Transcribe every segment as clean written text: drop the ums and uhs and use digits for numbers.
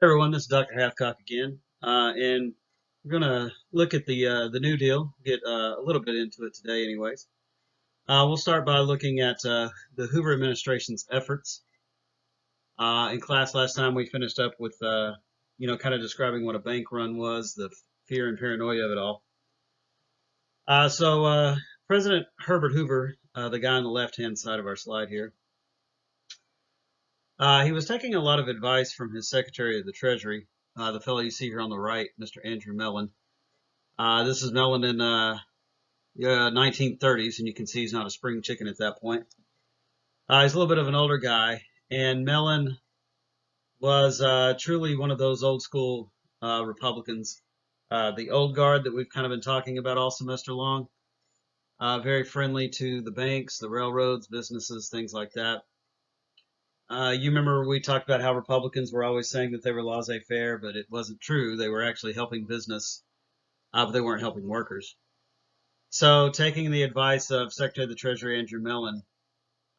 Hey everyone, this is Dr. Hathcock again, and we're gonna look at the New Deal. Get a little bit into it today, anyways. We'll start by looking at the Hoover administration's efforts. In class last time, we finished up with kind of describing what a bank run was, the fear and paranoia of it all. President Herbert Hoover, the guy on the left-hand side of our slide here, he was taking a lot of advice from his Secretary of the Treasury, the fellow you see here on the right, Mr. Andrew Mellon. This is Mellon in 1930s, and you can see he's not a spring chicken at that point. He's a little bit of an older guy, and Mellon was truly one of those old school Republicans, the old guard that we've kind of been talking about all semester long. Very friendly to the banks, the railroads, businesses, things like that. You remember we talked about how Republicans were always saying that they were laissez-faire, but it wasn't true. They were actually helping business, but they weren't helping workers. So, taking the advice of Secretary of the Treasury Andrew Mellon,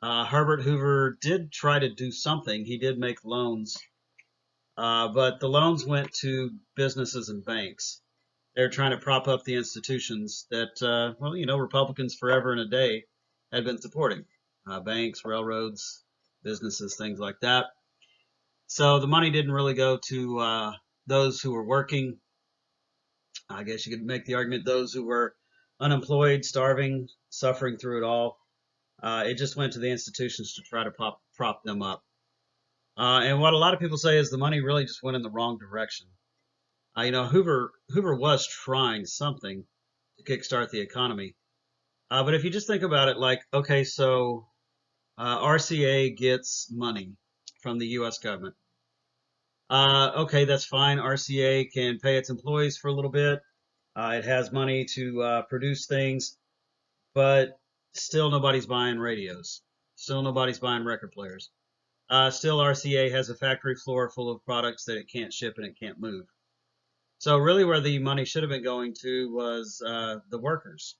Herbert Hoover did try to do something. He did make loans, but the loans went to businesses and banks. They're trying to prop up the institutions that, Republicans forever and a day had been supporting. Banks, railroads, businesses, things like that. So the money didn't really go to those who were working. I guess you could make the argument those who were unemployed, starving, suffering through it all. It just went to the institutions to try to prop them up. And what a lot of people say is the money really just went in the wrong direction. Hoover was trying something to kickstart the economy. But if you just think about it, like, okay, so RCA gets money from the U.S. government. Okay, that's fine. RCA can pay its employees for a little bit. It has money to produce things, but still nobody's buying radios. Still nobody's buying record players. Still RCA has a factory floor full of products that it can't ship and it can't move. So really where the money should have been going to was the workers,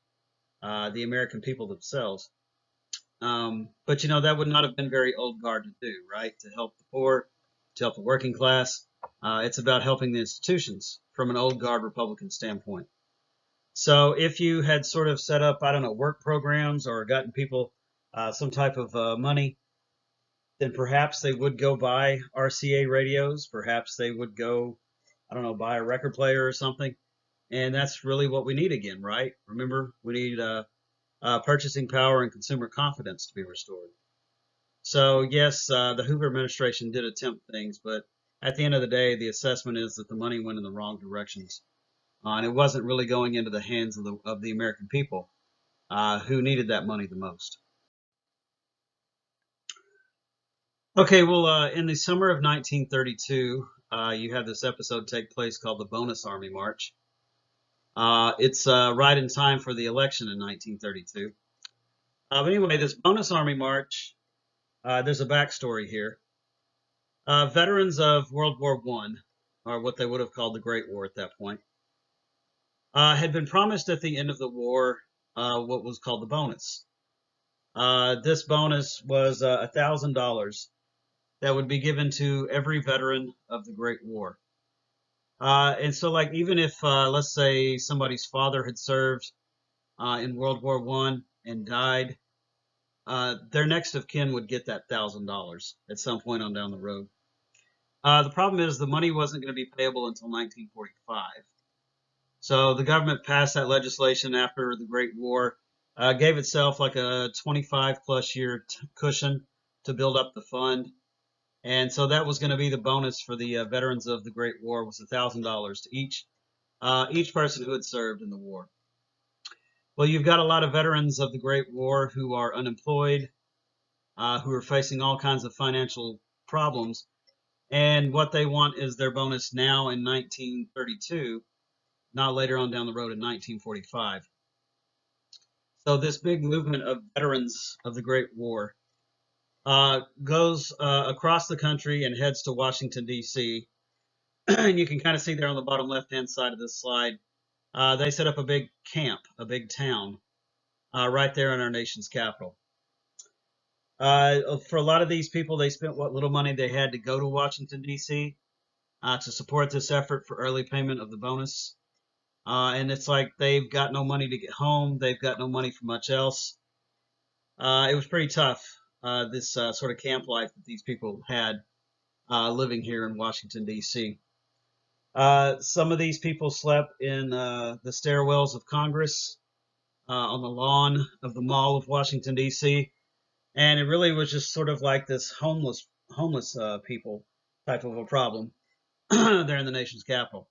the American people themselves. But that would not have been very old guard to do, right? To help the poor, to help the working class. It's about helping the institutions from an old guard Republican standpoint. So if you had sort of set up, I don't know, work programs or gotten people some type of money, then perhaps they would go buy RCA radios. Perhaps they would go, I don't know, buy a record player or something. And that's really what we need again, right? Remember, we need purchasing power and consumer confidence to be restored. So yes, the Hoover administration did attempt things, but at the end of the day, the assessment is that the money went in the wrong directions. And it wasn't really going into the hands of the American people who needed that money the most. Okay, well, in the summer of 1932, you have this episode take place called the Bonus Army March. It's right in time for the election in 1932. But anyway, this Bonus Army March, there's a backstory here. Veterans of World War I, or what they would have called the Great War at that point, had been promised at the end of the war what was called the bonus. This bonus was $1,000 that would be given to every veteran of the Great War. And so, like, even if, let's say, somebody's father had served in World War I and died, their next of kin would get that $1,000 at some point on down the road. The problem is the money wasn't going to be payable until 1945. So the government passed that legislation after the Great War, gave itself like a 25 plus year cushion to build up the fund. And so that was going to be the bonus for the veterans of the Great War was $1,000 to each person who had served in the war. Well, you've got a lot of veterans of the Great War who are unemployed, who are facing all kinds of financial problems. And what they want is their bonus now in 1932, not later on down the road in 1945. So this big movement of veterans of the Great War goes across the country and heads to Washington, D.C. And you can kind of see there on the bottom left-hand side of this slide, they set up a big camp, a big town, right there in our nation's capital. For a lot of these people, they spent what little money they had to go to Washington, D.C. to support this effort for early payment of the bonus. And it's like they've got no money to get home. They've got no money for much else. It was pretty tough, this sort of camp life that these people had living here in Washington, D.C. Some of these people slept in the stairwells of Congress, on the lawn of the Mall of Washington, D.C. And it really was just sort of like this homeless people type of a problem there in the nation's capital.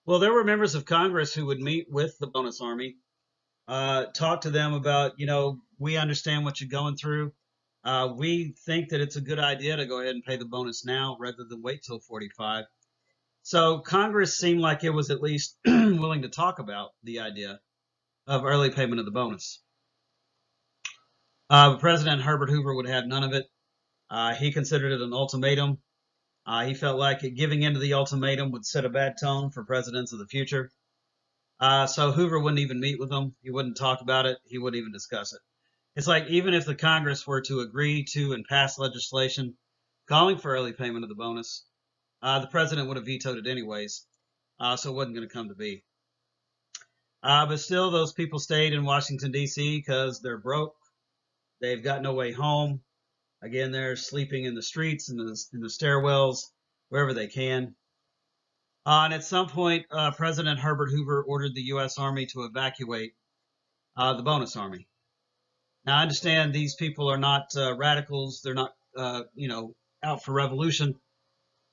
Well, there were members of Congress who would meet with the bonus army, talk to them about, we understand what you're going through. We think that it's a good idea to go ahead and pay the bonus now rather than wait till 45. So Congress seemed like it was at least willing to talk about the idea of early payment of the bonus. President Herbert Hoover would have none of it. He considered it an ultimatum. He felt like giving in to the ultimatum would set a bad tone for presidents of the future. So Hoover wouldn't even meet with them. He wouldn't talk about it. He wouldn't even discuss it. It's like even if the Congress were to agree to and pass legislation calling for early payment of the bonus, the president would have vetoed it anyways, so it wasn't going to come to be. But still, those people stayed in Washington, D.C. because they're broke. They've got no way home. Again, they're sleeping in the streets, in the stairwells, wherever they can. And at some point, President Herbert Hoover ordered the U.S. Army to evacuate the bonus army. Now, I understand these people are not radicals. They're not, out for revolution.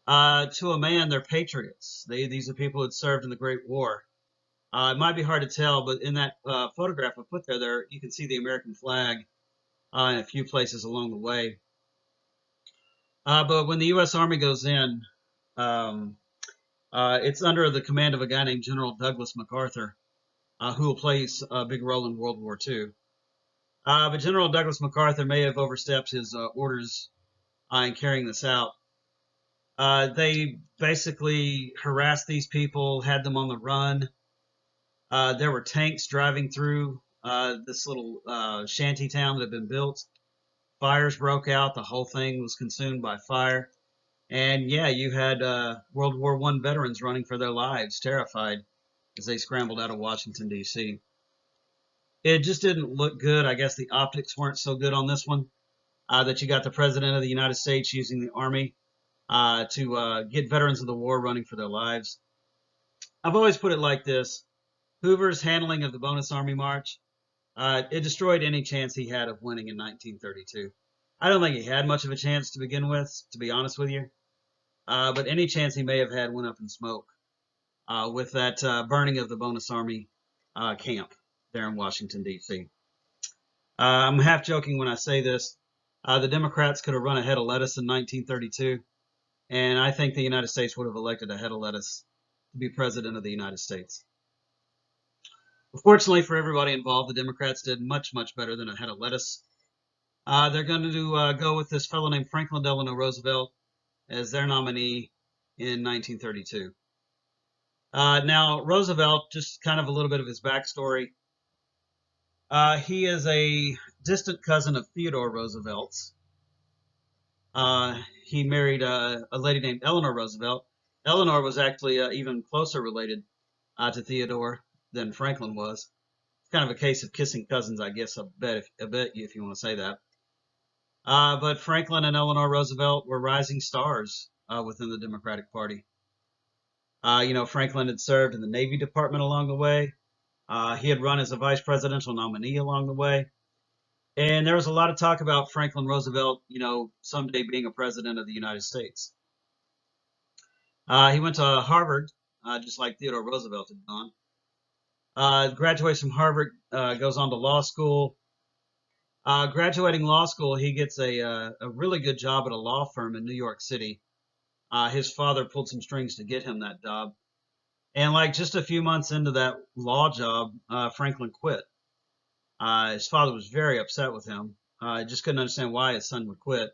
To a man, they're patriots. These are people who had served in the Great War. It might be hard to tell, but in that photograph I put there, you can see the American flag in a few places along the way. But when the U.S. Army goes in, it's under the command of a guy named General Douglas MacArthur, who will play a big role in World War II. But General Douglas MacArthur may have overstepped his orders in carrying this out. They basically harassed these people, had them on the run. There were tanks driving through this little shanty town that had been built. Fires broke out. The whole thing was consumed by fire. And yeah, you had World War I veterans running for their lives, terrified, as they scrambled out of Washington, D.C. It just didn't look good. I guess the optics weren't so good on this one, that you got the President of the United States using the Army to get veterans of the war running for their lives. I've always put it like this. Hoover's handling of the bonus Army March, it destroyed any chance he had of winning in 1932. I don't think he had much of a chance to begin with, to be honest with you. But any chance he may have had went up in smoke with that burning of the bonus Army camp there in Washington, D.C. I'm half joking when I say this. The Democrats could have run a head of lettuce in 1932, and I think the United States would have elected a head of lettuce to be president of the United States. Fortunately for everybody involved, the Democrats did much, much better than a head of lettuce. They're going to go with this fellow named Franklin Delano Roosevelt as their nominee in 1932. Now, Roosevelt, just kind of a little bit of his backstory. He is a distant cousin of Theodore Roosevelt's. He married a lady named Eleanor Roosevelt. Eleanor was actually even closer related to Theodore than Franklin was. It's kind of a case of kissing cousins, I guess, I bet if you want to say that. But Franklin and Eleanor Roosevelt were rising stars within the Democratic Party. Franklin had served in the Navy Department along the way. He had run as a vice presidential nominee along the way. And there was a lot of talk about Franklin Roosevelt, someday being a president of the United States. He went to Harvard, just like Theodore Roosevelt had gone. Graduates from Harvard, goes on to law school. Graduating law school, he gets a really good job at a law firm in New York City. His father pulled some strings to get him that job. And like just a few months into that law job, Franklin quit. His father was very upset with him. Just couldn't understand why his son would quit.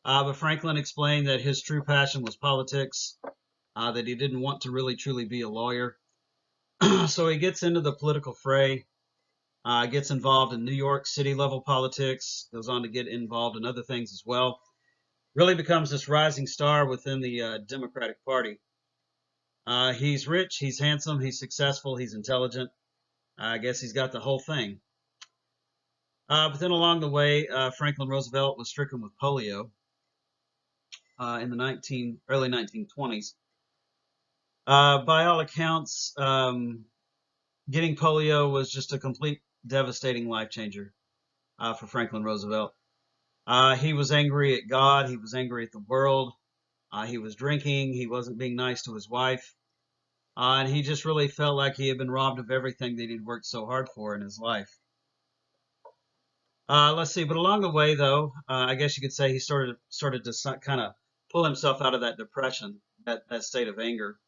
But Franklin explained that his true passion was politics, that he didn't want to really truly be a lawyer. So he gets into the political fray, gets involved in New York City level politics, goes on to get involved in other things as well. really becomes this rising star within the Democratic Party. He's rich, he's handsome, he's successful, he's intelligent. I guess he's got the whole thing. But then along the way, Franklin Roosevelt was stricken with polio in the early 1920s. By all accounts, getting polio was just a complete devastating life changer for Franklin Roosevelt. He was angry at God. He was angry at the world. He was drinking. He wasn't being nice to his wife. And he just really felt like he had been robbed of everything that he'd worked so hard for in his life. Let's see. But along the way, though, I guess you could say he started to kind of pull himself out of that depression, that state of anger.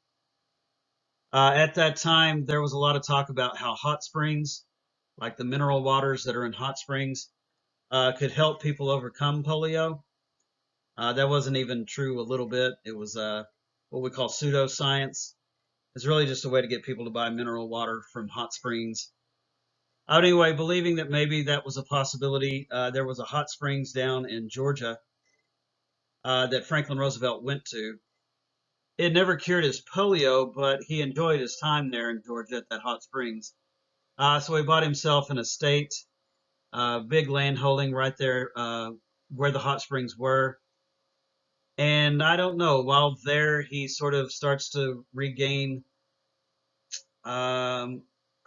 At that time, there was a lot of talk about how hot springs, like the mineral waters that are in hot springs, could help people overcome polio. That wasn't even true a little bit. It was what we call pseudoscience. It's really just a way to get people to buy mineral water from hot springs. Anyway, believing that maybe that was a possibility, there was a hot springs down in Georgia that Franklin Roosevelt went to. It never cured his polio, but he enjoyed his time there in Georgia at that hot springs. So he bought himself an estate, big land holding right there where the hot springs were. And I don't know, while there, he sort of starts to regain, I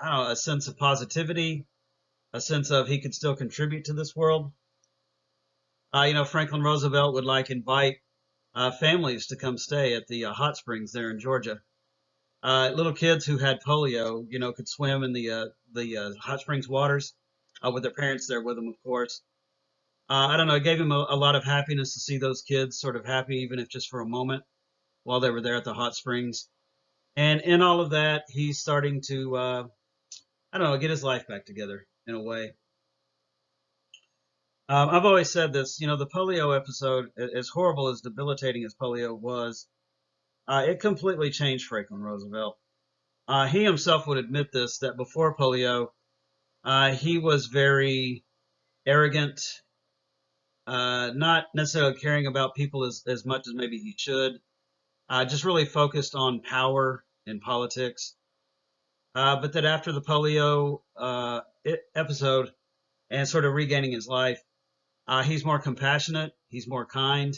don't know, a sense of positivity, a sense of he could still contribute to this world. Franklin Roosevelt would invite families to come stay at the hot springs there in Georgia. Little kids who had polio, could swim in the hot springs waters with their parents there with them, of course. I don't know, it gave him a lot of happiness to see those kids sort of happy, even if just for a moment, while they were there at the hot springs. And in all of that, he's starting to, I don't know, get his life back together in a way. I've always said this, the polio episode, as horrible as debilitating as polio was, it completely changed Franklin Roosevelt. He himself would admit this, that before polio, he was very arrogant, not necessarily caring about people as much as maybe he should, just really focused on power and politics. But that after the polio episode and sort of regaining his life, he's more compassionate, he's more kind,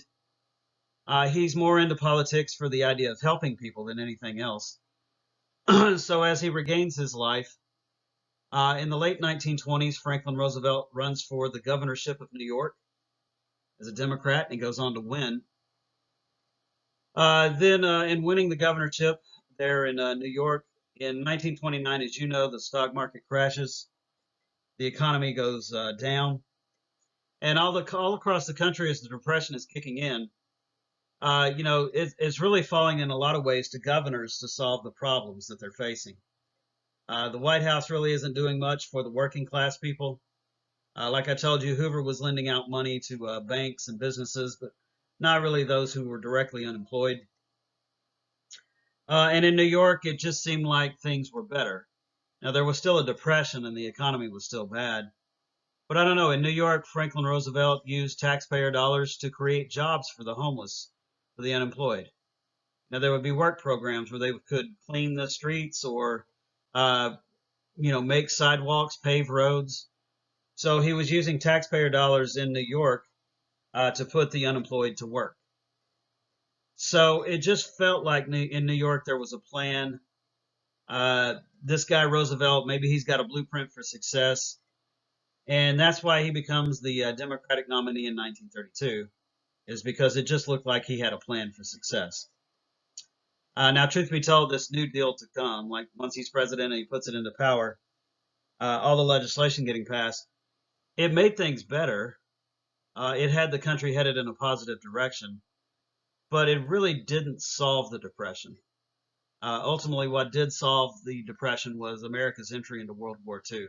he's more into politics for the idea of helping people than anything else. So as he regains his life, in the late 1920s, Franklin Roosevelt runs for the governorship of New York as a Democrat, and he goes on to win. Then in winning the governorship there in New York in 1929, as you know, the stock market crashes, the economy goes down, and all across the country as the depression is kicking in, it's really falling in a lot of ways to governors to solve the problems that they're facing. The White House really isn't doing much for the working class people. Like I told you, Hoover was lending out money to banks and businesses, but not really those who were directly unemployed. And in New York, it just seemed like things were better. Now, there was still a depression and the economy was still bad. But I don't know, in New York, Franklin Roosevelt used taxpayer dollars to create jobs for the homeless, for the unemployed. Now, there would be work programs where they could clean the streets or, make sidewalks, pave roads. So he was using taxpayer dollars in New York to put the unemployed to work. So it just felt like in New York there was a plan. This guy Roosevelt, maybe he's got a blueprint for success, and that's why he becomes the Democratic nominee in 1932, is because it just looked like he had a plan for success. Now, truth be told, this New Deal to come, like once he's president and he puts it into power, all the legislation getting passed, it made things better. It had the country headed in a positive direction, but it really didn't solve the Depression. Ultimately, what did solve the Depression was America's entry into World War II.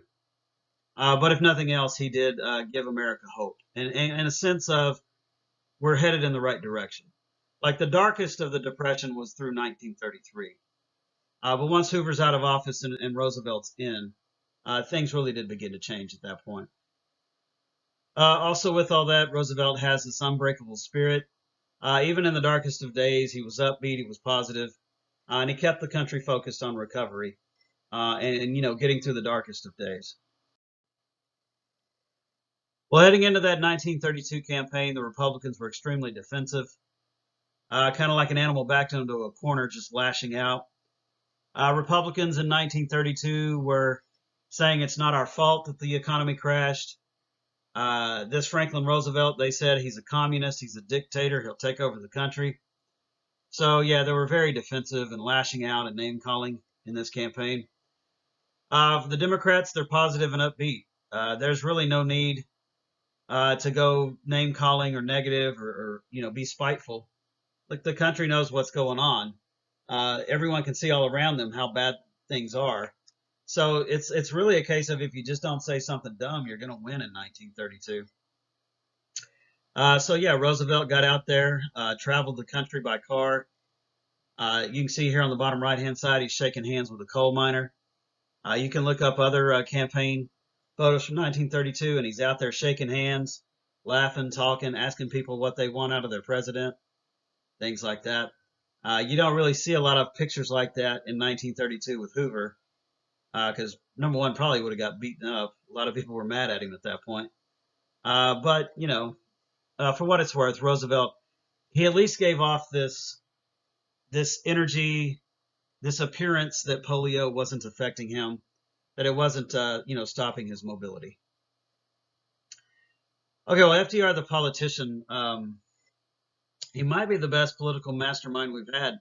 But if nothing else, he did give America hope, and a sense of we're headed in the right direction. Like the darkest of the Depression was through 1933. But once Hoover's out of office and Roosevelt's in, things really did begin to change at that point. Also, with all that, Roosevelt has this unbreakable spirit. Even in the darkest of days, he was upbeat, he was positive, and he kept the country focused on recovery and getting through the darkest of days. Well, heading into that 1932 campaign, the Republicans were extremely defensive, kind of like an animal backed into a corner, just lashing out. Republicans in 1932 were saying it's not our fault that the economy crashed. This Franklin Roosevelt, they said he's a communist, he's a dictator, he'll take over the country. So, yeah, they were very defensive and lashing out and name calling in this campaign. For the Democrats, they're positive and upbeat. There's really no need to go name calling or negative or be spiteful. Like, the country knows what's going on. Everyone can see all around them how bad things are. So it's really a case of if you just don't say something dumb, you're going to win in 1932. So yeah, Roosevelt got out there, traveled the country by car. You can see here on the bottom right-hand side, he's shaking hands with a coal miner. You can look up other campaign photos from 1932, and he's out there shaking hands, laughing, talking, asking people what they want out of their president, things like that. You don't really see a lot of pictures like that in 1932 with Hoover, because number one, probably would have got beaten up. A lot of people were mad at him at that point. But for what it's worth, Roosevelt, he at least gave off this energy, this appearance that polio wasn't affecting him, that it wasn't stopping his mobility. Okay, well, FDR, the politician, he might be the best political mastermind we've had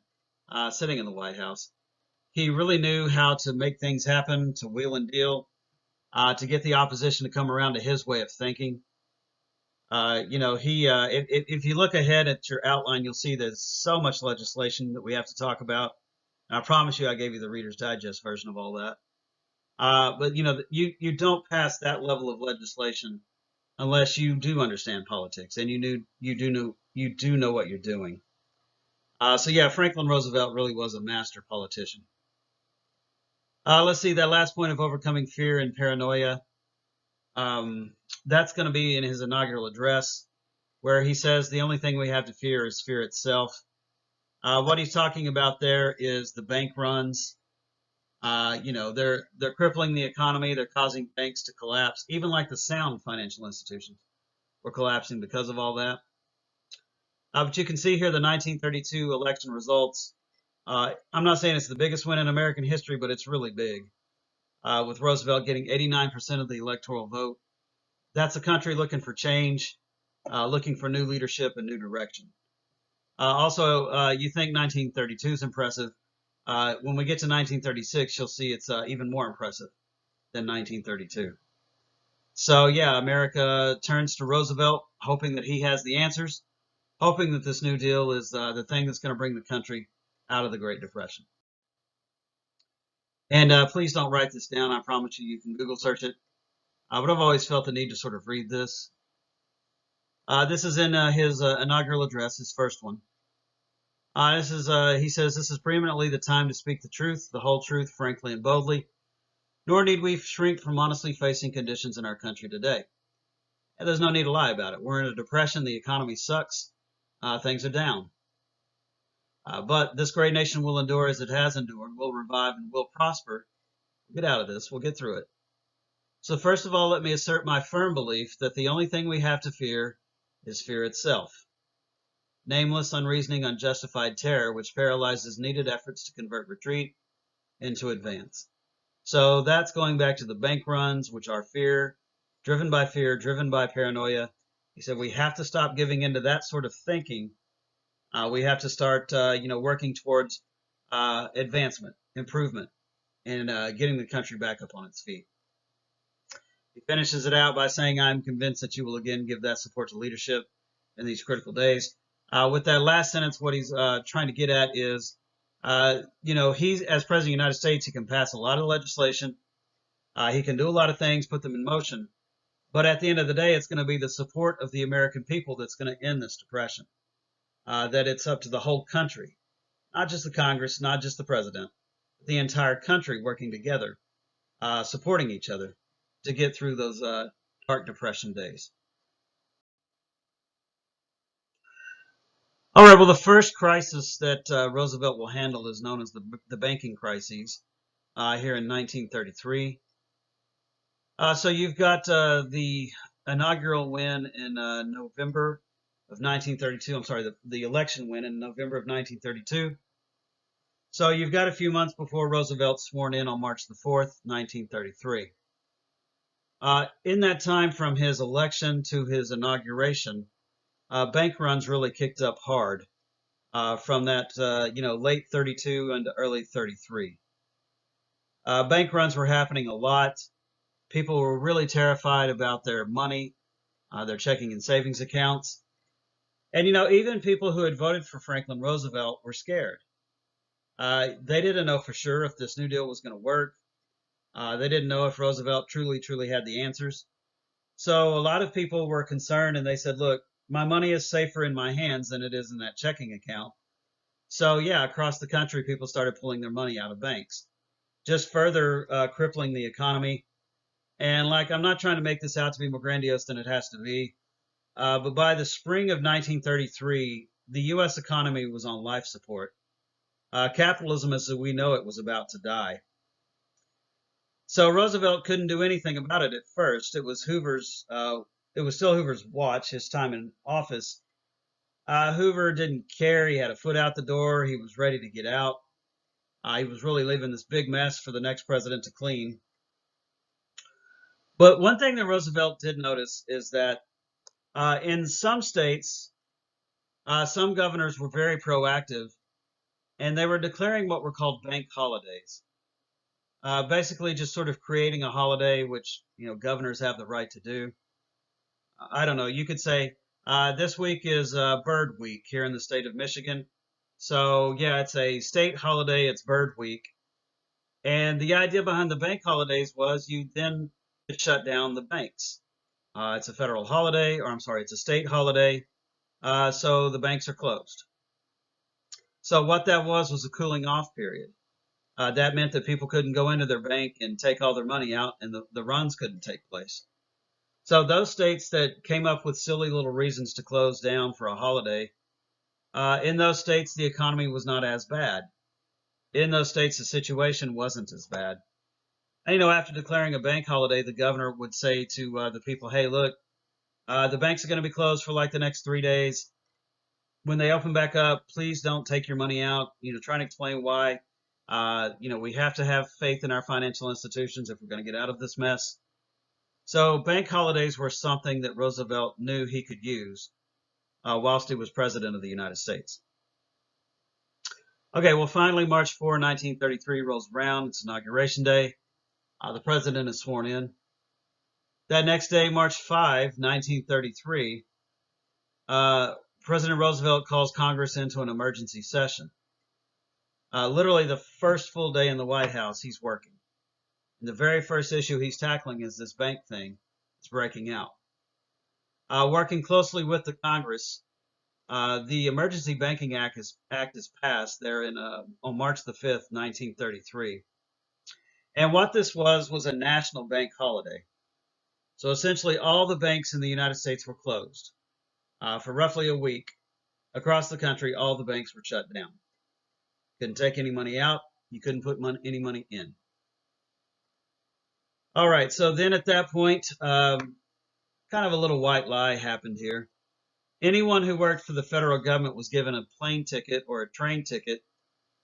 sitting in the White House. He really knew how to make things happen, to wheel and deal, to get the opposition to come around to his way of thinking. If you look ahead at your outline, you'll see there's so much legislation that we have to talk about. And I promise you, I gave you the Reader's Digest version of all that. But you don't pass that level of legislation unless you do understand politics and you do know what you're doing. So yeah, Franklin Roosevelt really was a master politician. Let's see that last point of overcoming fear and paranoia. That's going to be in his inaugural address, where he says the only thing we have to fear is fear itself. What he's talking about there is the bank runs. They're crippling the economy. They're causing banks to collapse. Even like the sound financial institutions were collapsing because of all that. But you can see here the 1932 election results. I'm not saying it's the biggest win in American history, but it's really big. With Roosevelt getting 89% of the electoral vote. That's a country looking for change, looking for new leadership and new direction. Also, you think 1932 is impressive. When we get to 1936, you'll see it's even more impressive than 1932. So yeah, America turns to Roosevelt, hoping that he has the answers, hoping that this New Deal is the thing that's going to bring the country out of the Great Depression. And please don't write this down. I promise you, you can Google search it. But I've always felt the need to sort of read this. This is in his inaugural address, his first one. He says, this is preeminently the time to speak the truth, the whole truth, frankly and boldly. Nor need we shrink from honestly facing conditions in our country today. And there's no need to lie about it. We're in a depression. The economy sucks. Things are down. But this great nation will endure as it has endured, will revive, and will prosper. We'll get out of this. We'll get through it. So first of all, let me assert my firm belief that the only thing we have to fear is fear itself. Nameless, unreasoning, unjustified terror which paralyzes needed efforts to convert retreat into advance. So that's going back to the bank runs, which are fear, driven by paranoia. He said we have to stop giving into that sort of thinking. We have to start, working towards advancement, improvement, and getting the country back up on its feet. He finishes it out by saying, I'm convinced that you will again give that support to leadership in these critical days. With that last sentence, what he's trying to get at is, he's, as President of the United States, he can pass a lot of legislation. He can do a lot of things, put them in motion. But at the end of the day, it's going to be the support of the American people that's going to end this depression. That it's up to the whole country, not just the Congress, not just the president, but the entire country working together, supporting each other to get through those dark depression days. All right, well, the first crisis that Roosevelt will handle is known as the banking crises here in 1933. So you've got the inaugural win in November of 1932. I'm sorry, the election win in November of 1932. So you've got a few months before Roosevelt's sworn in on March the 4th, 1933. In that time from his election to his inauguration, bank runs really kicked up hard from that, late 32 into early 33. Bank runs were happening a lot. People were really terrified about their money, their checking and savings accounts. And, even people who had voted for Franklin Roosevelt were scared. They didn't know for sure if this New Deal was going to work. They didn't know if Roosevelt truly had the answers. So a lot of people were concerned and they said, look, my money is safer in my hands than it is in that checking account. So, yeah, across the country, people started pulling their money out of banks, just further crippling the economy. And, I'm not trying to make this out to be more grandiose than it has to be, but by the spring of 1933, the U.S. economy was on life support. Capitalism as we know it was about to die. So Roosevelt couldn't do anything about it at first. It was still Hoover's watch, his time in office. Hoover didn't care. He had a foot out the door. He was ready to get out. He was really leaving this big mess for the next president to clean. But one thing that Roosevelt did notice is that in some states, some governors were very proactive, and they were declaring what were called bank holidays. Basically, just sort of creating a holiday, which governors have the right to do. I don't know. You could say this week is Bird Week here in the state of Michigan. So yeah, it's a state holiday. It's Bird Week. And the idea behind the bank holidays was you then could shut down the banks. It's a federal holiday, or I'm sorry, it's a state holiday, so the banks are closed. So what that was a cooling off period. That meant that people couldn't go into their bank and take all their money out, and the runs couldn't take place. So those states that came up with silly little reasons to close down for a holiday, in those states the economy was not as bad. In those states the situation wasn't as bad. And, after declaring a bank holiday, the governor would say to the people, hey, look, the banks are going to be closed for the next 3 days. When they open back up, please don't take your money out. Trying to explain why. We have to have faith in our financial institutions if we're going to get out of this mess. So bank holidays were something that Roosevelt knew he could use whilst he was president of the United States. Okay, well, finally, March 4, 1933 rolls around. It's Inauguration Day. The president is sworn in. That next day, March 5, 1933, President Roosevelt calls Congress into an emergency session. Literally the first full day in the White House, he's working. And the very first issue he's tackling is this bank thing that's breaking out. Working closely with the Congress, the Emergency Banking Act is passed there on March the 5th, 1933. And what this was a national bank holiday. So essentially all the banks in the United States were closed. For roughly a week, across the country, all the banks were shut down. Couldn't take any money out. You couldn't put any money in. All right, so then at that point, kind of a little white lie happened here. Anyone who worked for the federal government was given a plane ticket or a train ticket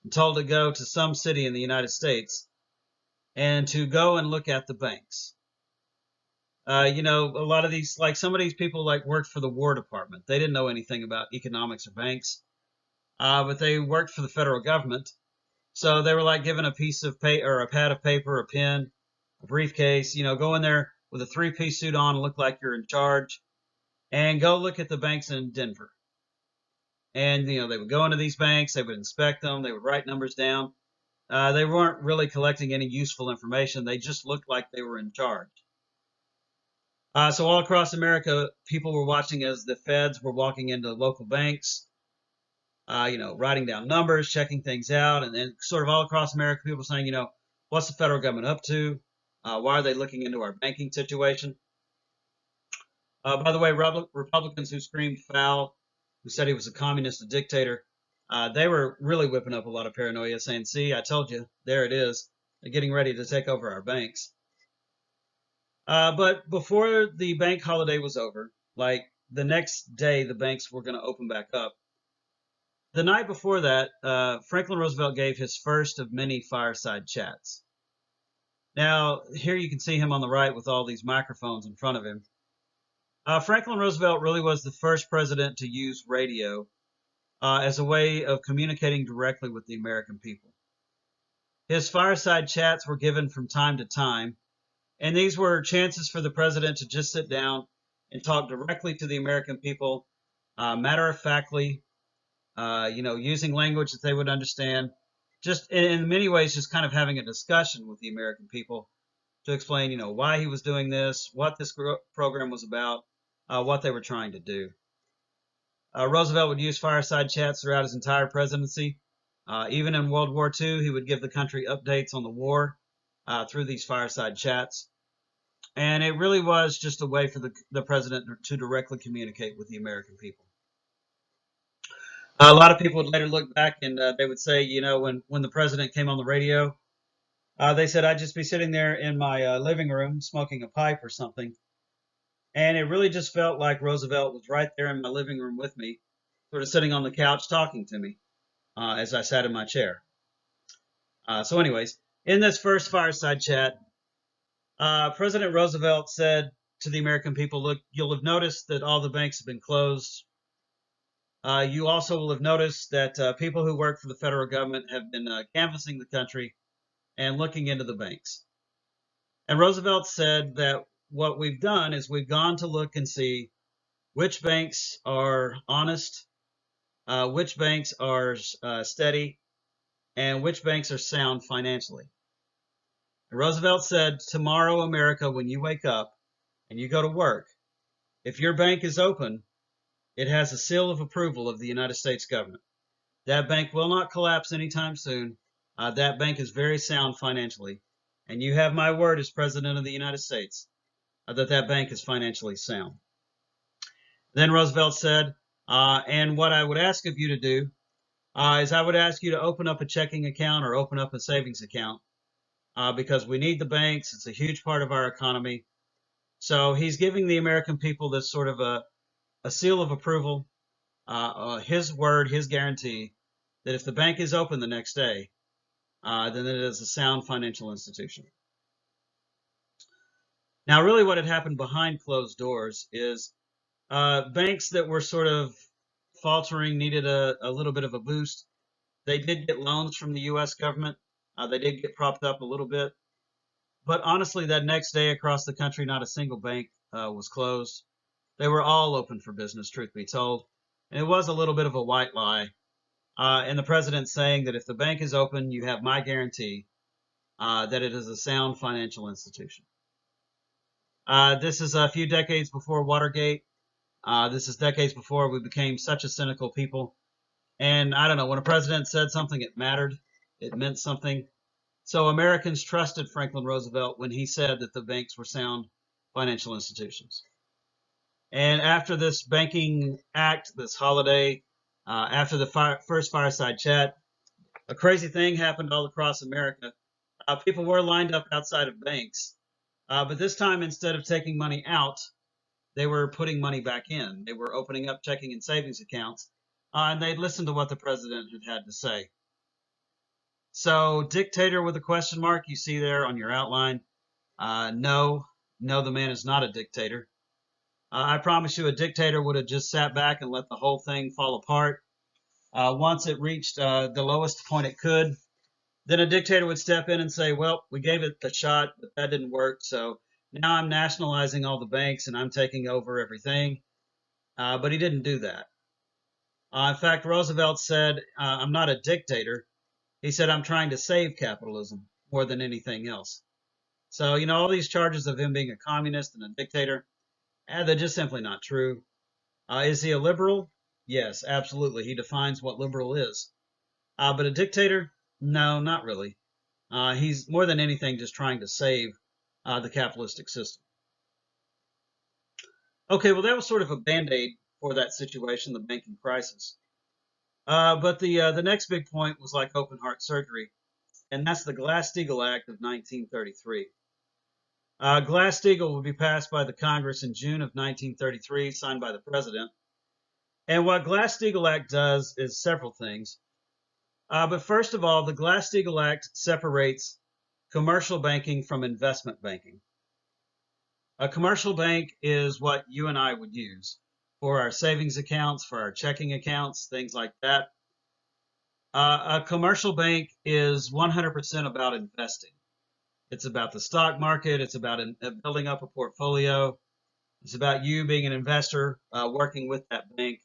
and told to go to some city in the United States and to go and look at the banks. A lot of these, some of these people worked for the War Department. They didn't know anything about economics or banks, but they worked for the federal government. So they were given a piece of paper or a pad of paper, a pen, a briefcase, go in there with a three-piece suit on and look like you're in charge and go look at the banks in Denver. And, they would go into these banks, they would inspect them, they would write numbers down. They weren't really collecting any useful information. They just looked like they were in charge. So all across America, people were watching as the feds were walking into local banks, writing down numbers, checking things out. And then sort of all across America, people were saying, what's the federal government up to? Why are they looking into our banking situation? By the way, Republicans who screamed foul who said he was a communist, a dictator. They were really whipping up a lot of paranoia, saying, "See, I told you, there it is. They're getting ready to take over our banks." But before the bank holiday was over, like the next day, the banks were going to open back up. The night before that, Franklin Roosevelt gave his first of many fireside chats. Now, here you can see him on the right with all these microphones in front of him. Franklin Roosevelt really was the first president to use radio as a way of communicating directly with the American people. His fireside chats were given from time to time, and these were chances for the president to just sit down and talk directly to the American people, matter of factly, using language that they would understand. Just in many ways, just kind of having a discussion with the American people to explain, why he was doing this, what this program was about, what they were trying to do. Roosevelt would use fireside chats throughout his entire presidency. Even in World War II, he would give the country updates on the war through these fireside chats. And it really was just a way for the president to directly communicate with the American people. A lot of people would later look back and they would say, when the president came on the radio, they said, I'd just be sitting there in my living room smoking a pipe or something. And it really just felt like Roosevelt was right there in my living room with me, sort of sitting on the couch talking to me as I sat in my chair. So anyways, in this first fireside chat, President Roosevelt said to the American people, look, you'll have noticed that all the banks have been closed. You also will have noticed that people who work for the federal government have been canvassing the country and looking into the banks. And Roosevelt said that what we've done is we've gone to look and see which banks are honest, which banks are steady, and which banks are sound financially. And Roosevelt said, tomorrow, America, when you wake up and you go to work, if your bank is open, it has a seal of approval of the United States government. That bank will not collapse anytime soon. That bank is very sound financially. And you have my word as President of the United States that bank is financially sound. Then Roosevelt said, and what I would ask of you to do is I would ask you to open up a checking account or open up a savings account because we need the banks. It's a huge part of our economy. So he's giving the American people this sort of a seal of approval, his word, his guarantee that if the bank is open the next day, then it is a sound financial institution. Now, really what had happened behind closed doors is banks that were sort of faltering needed a little bit of a boost. They did get loans from the U.S. government. They did get propped up a little bit. But honestly, that next day across the country, not a single bank was closed. They were all open for business, truth be told. And it was a little bit of a white lie. And the president saying that if the bank is open, you have my guarantee that it is a sound financial institution. This is a few decades before Watergate. This is decades before we became such a cynical people. And I don't know, when a president said something, it mattered. It meant something. So Americans trusted Franklin Roosevelt when he said that the banks were sound financial institutions. And after this banking act, this holiday, after the first fireside chat, a crazy thing happened all across America. People were lined up outside of banks. But this time, instead of taking money out, they were putting money back in. They were opening up checking and savings accounts, and they'd listened to what the president had to say. So, dictator with a question mark, you see there on your outline. No, the man is not a dictator. I promise you, a dictator would have just sat back and let the whole thing fall apart. Once it reached the lowest point it could, then a dictator would step in and say, well, we gave it a shot, but that didn't work. So now I'm nationalizing all the banks and I'm taking over everything. But he didn't do that. In fact, Roosevelt said, I'm not a dictator. He said, I'm trying to save capitalism more than anything else. So, all these charges of him being a communist and a dictator, they're just simply not true. Is he a liberal? Yes, absolutely. He defines what liberal is. But a dictator? No, not really. He's more than anything just trying to save the capitalistic system. Okay, well, that was sort of a band-aid for that situation, the banking crisis. But the next big point was like open heart surgery, and that's the Glass-Steagall Act of 1933. Glass-Steagall will be passed by the Congress in June of 1933, signed by the president. And what Glass-Steagall Act does is several things. But first of all, the Glass-Steagall Act separates commercial banking from investment banking. A commercial bank is what you and I would use for our savings accounts, for our checking accounts, things like that. A commercial bank is 100% about investing. It's about the stock market. It's about building up a portfolio. It's about you being an investor, working with that bank.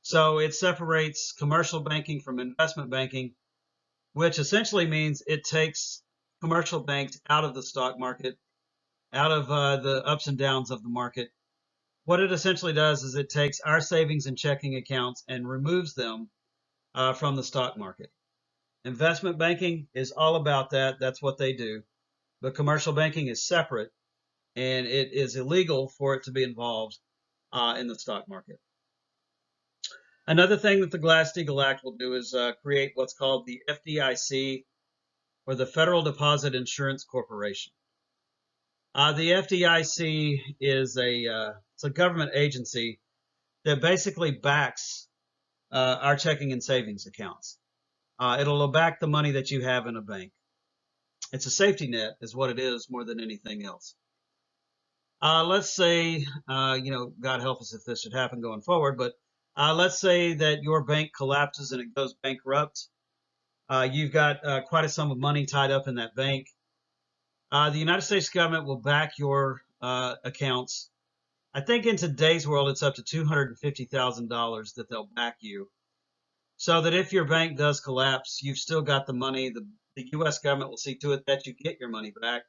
So it separates commercial banking from investment banking, which essentially means it takes commercial banks out of the stock market, out of the ups and downs of the market. What it essentially does is it takes our savings and checking accounts and removes them from the stock market. Investment banking is all about that. That's what they do. But commercial banking is separate, and it is illegal for it to be involved in the stock market. Another thing that the Glass-Steagall Act will do is create what's called the FDIC, or the Federal Deposit Insurance Corporation. The FDIC is it's a government agency that basically backs our checking and savings accounts. It'll back the money that you have in a bank. It's a safety net, is what it is, more than anything else. Let's say, God help us if this should happen going forward, but let's say that your bank collapses and it goes bankrupt. You've got quite a sum of money tied up in that bank. The United States government will back your accounts. I think in today's world, it's up to $250,000 that they'll back you. So that if your bank does collapse, you've still got the money. The U.S. government will see to it that you get your money back.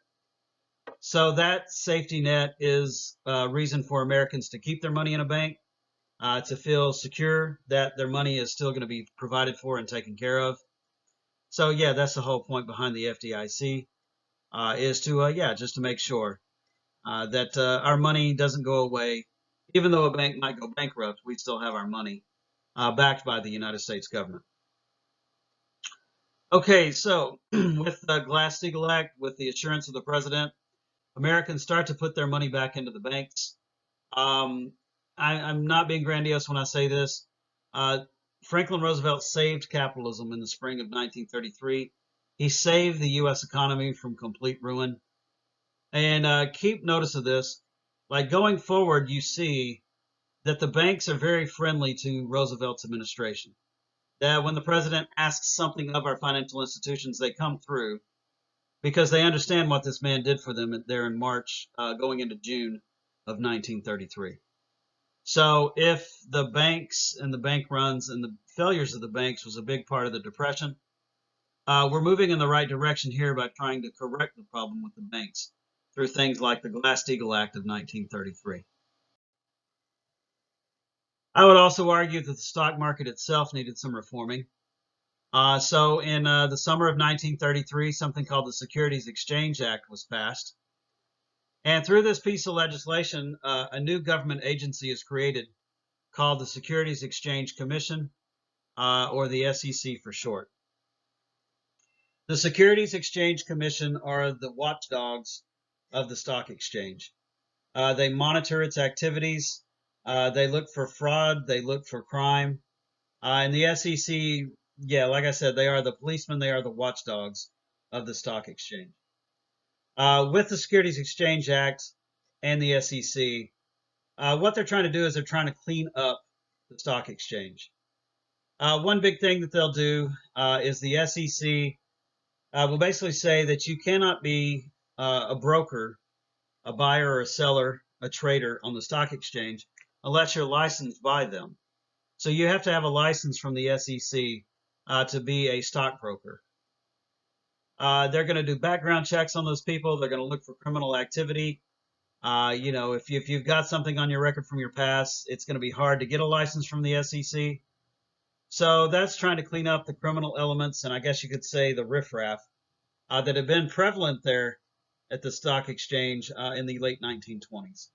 So that safety net is a reason for Americans to keep their money in a bank, to feel secure that their money is still going to be provided for and taken care of. So yeah, that's the whole point behind the FDIC, is to, just to make sure that our money doesn't go away. Even though a bank might go bankrupt, we still have our money backed by the United States government. Okay, so with the Glass-Steagall Act, with the assurance of the president, Americans start to put their money back into the banks. I'm not being grandiose when I say this. Franklin Roosevelt saved capitalism in the spring of 1933. He saved the U.S. economy from complete ruin. And keep notice of this. Like going forward, you see that the banks are very friendly to Roosevelt's administration. That when the president asks something of our financial institutions, they come through because they understand what this man did for them there in March, going into June of 1933. So if the banks and the bank runs and the failures of the banks was a big part of the Depression, we're moving in the right direction here by trying to correct the problem with the banks through things like the Glass-Steagall Act of 1933. I would also argue that the stock market itself needed some reforming. So in the summer of 1933, something called the Securities Exchange Act was passed. And through this piece of legislation, a new government agency is created called the Securities Exchange Commission, or the SEC for short. The Securities Exchange Commission are the watchdogs of the stock exchange. They monitor its activities. They look for fraud. They look for crime. And the SEC, yeah, like I said, they are the policemen. They are the watchdogs of the stock exchange. With the Securities Exchange Act and the SEC, what they're trying to do is they're trying to clean up the stock exchange. One big thing that they'll do is the SEC will basically say that you cannot be a broker, a buyer or a seller, a trader on the stock exchange unless you're licensed by them. So you have to have a license from the SEC to be a stockbroker. They're going to do background checks on those people. They're going to look for criminal activity. If you've got something on your record from your past, it's going to be hard to get a license from the SEC. So that's trying to clean up the criminal elements, and I guess you could say the riffraff that have been prevalent there at the stock exchange in the late 1920s.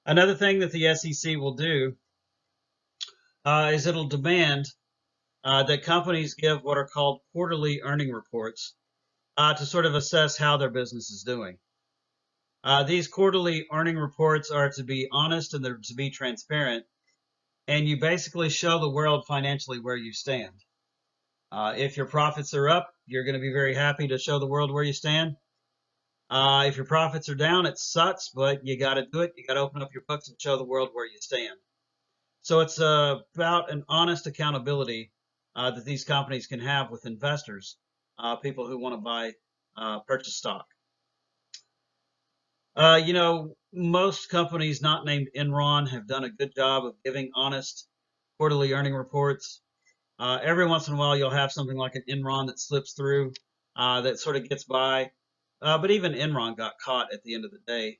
Another thing that the SEC will do is it'll demand that companies give what are called quarterly earning reports to sort of assess how their business is doing. These quarterly earning reports are to be honest and they're to be transparent, and you basically show the world financially where you stand. If your profits are up, you're going to be very happy to show the world where you stand. If your profits are down, it sucks, but you got to do it. You got to open up your books and show the world where you stand. So it's about an honest accountability that these companies can have with investors, people who want to buy, purchase stock. Most companies not named Enron have done a good job of giving honest quarterly earning reports. Every once in a while, you'll have something like an Enron that slips through, that sort of gets by. But even Enron got caught at the end of the day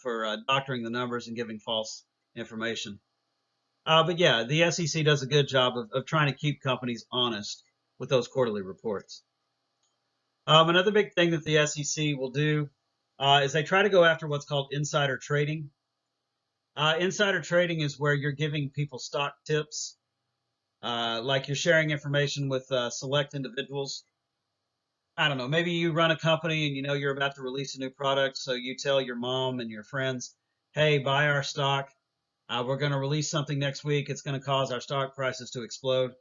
for doctoring the numbers and giving false information. But yeah, the SEC does a good job of trying to keep companies honest with those quarterly reports. Another big thing that the SEC will do is they try to go after what's called insider trading. Insider trading is where you're giving people stock tips, like you're sharing information with select individuals. I don't know, maybe you run a company and you know you're about to release a new product, so you tell your mom and your friends, hey, buy our stock. We're going to release something next week. It's going to cause our stock prices to explode.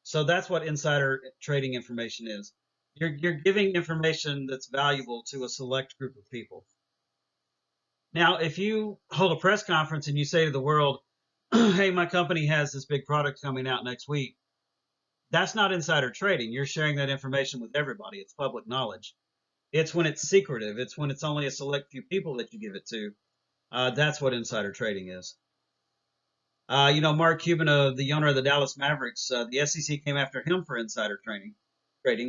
So that's what insider trading information is. You're giving information that's valuable to a select group of people. Now, if you hold a press conference and you say to the world, hey, my company has this big product coming out next week, that's not insider trading. You're sharing that information with everybody. It's public knowledge. It's when it's secretive. It's when it's only a select few people that you give it to. That's what insider trading is. Mark Cuban, the owner of the Dallas Mavericks, the SEC came after him for insider trading,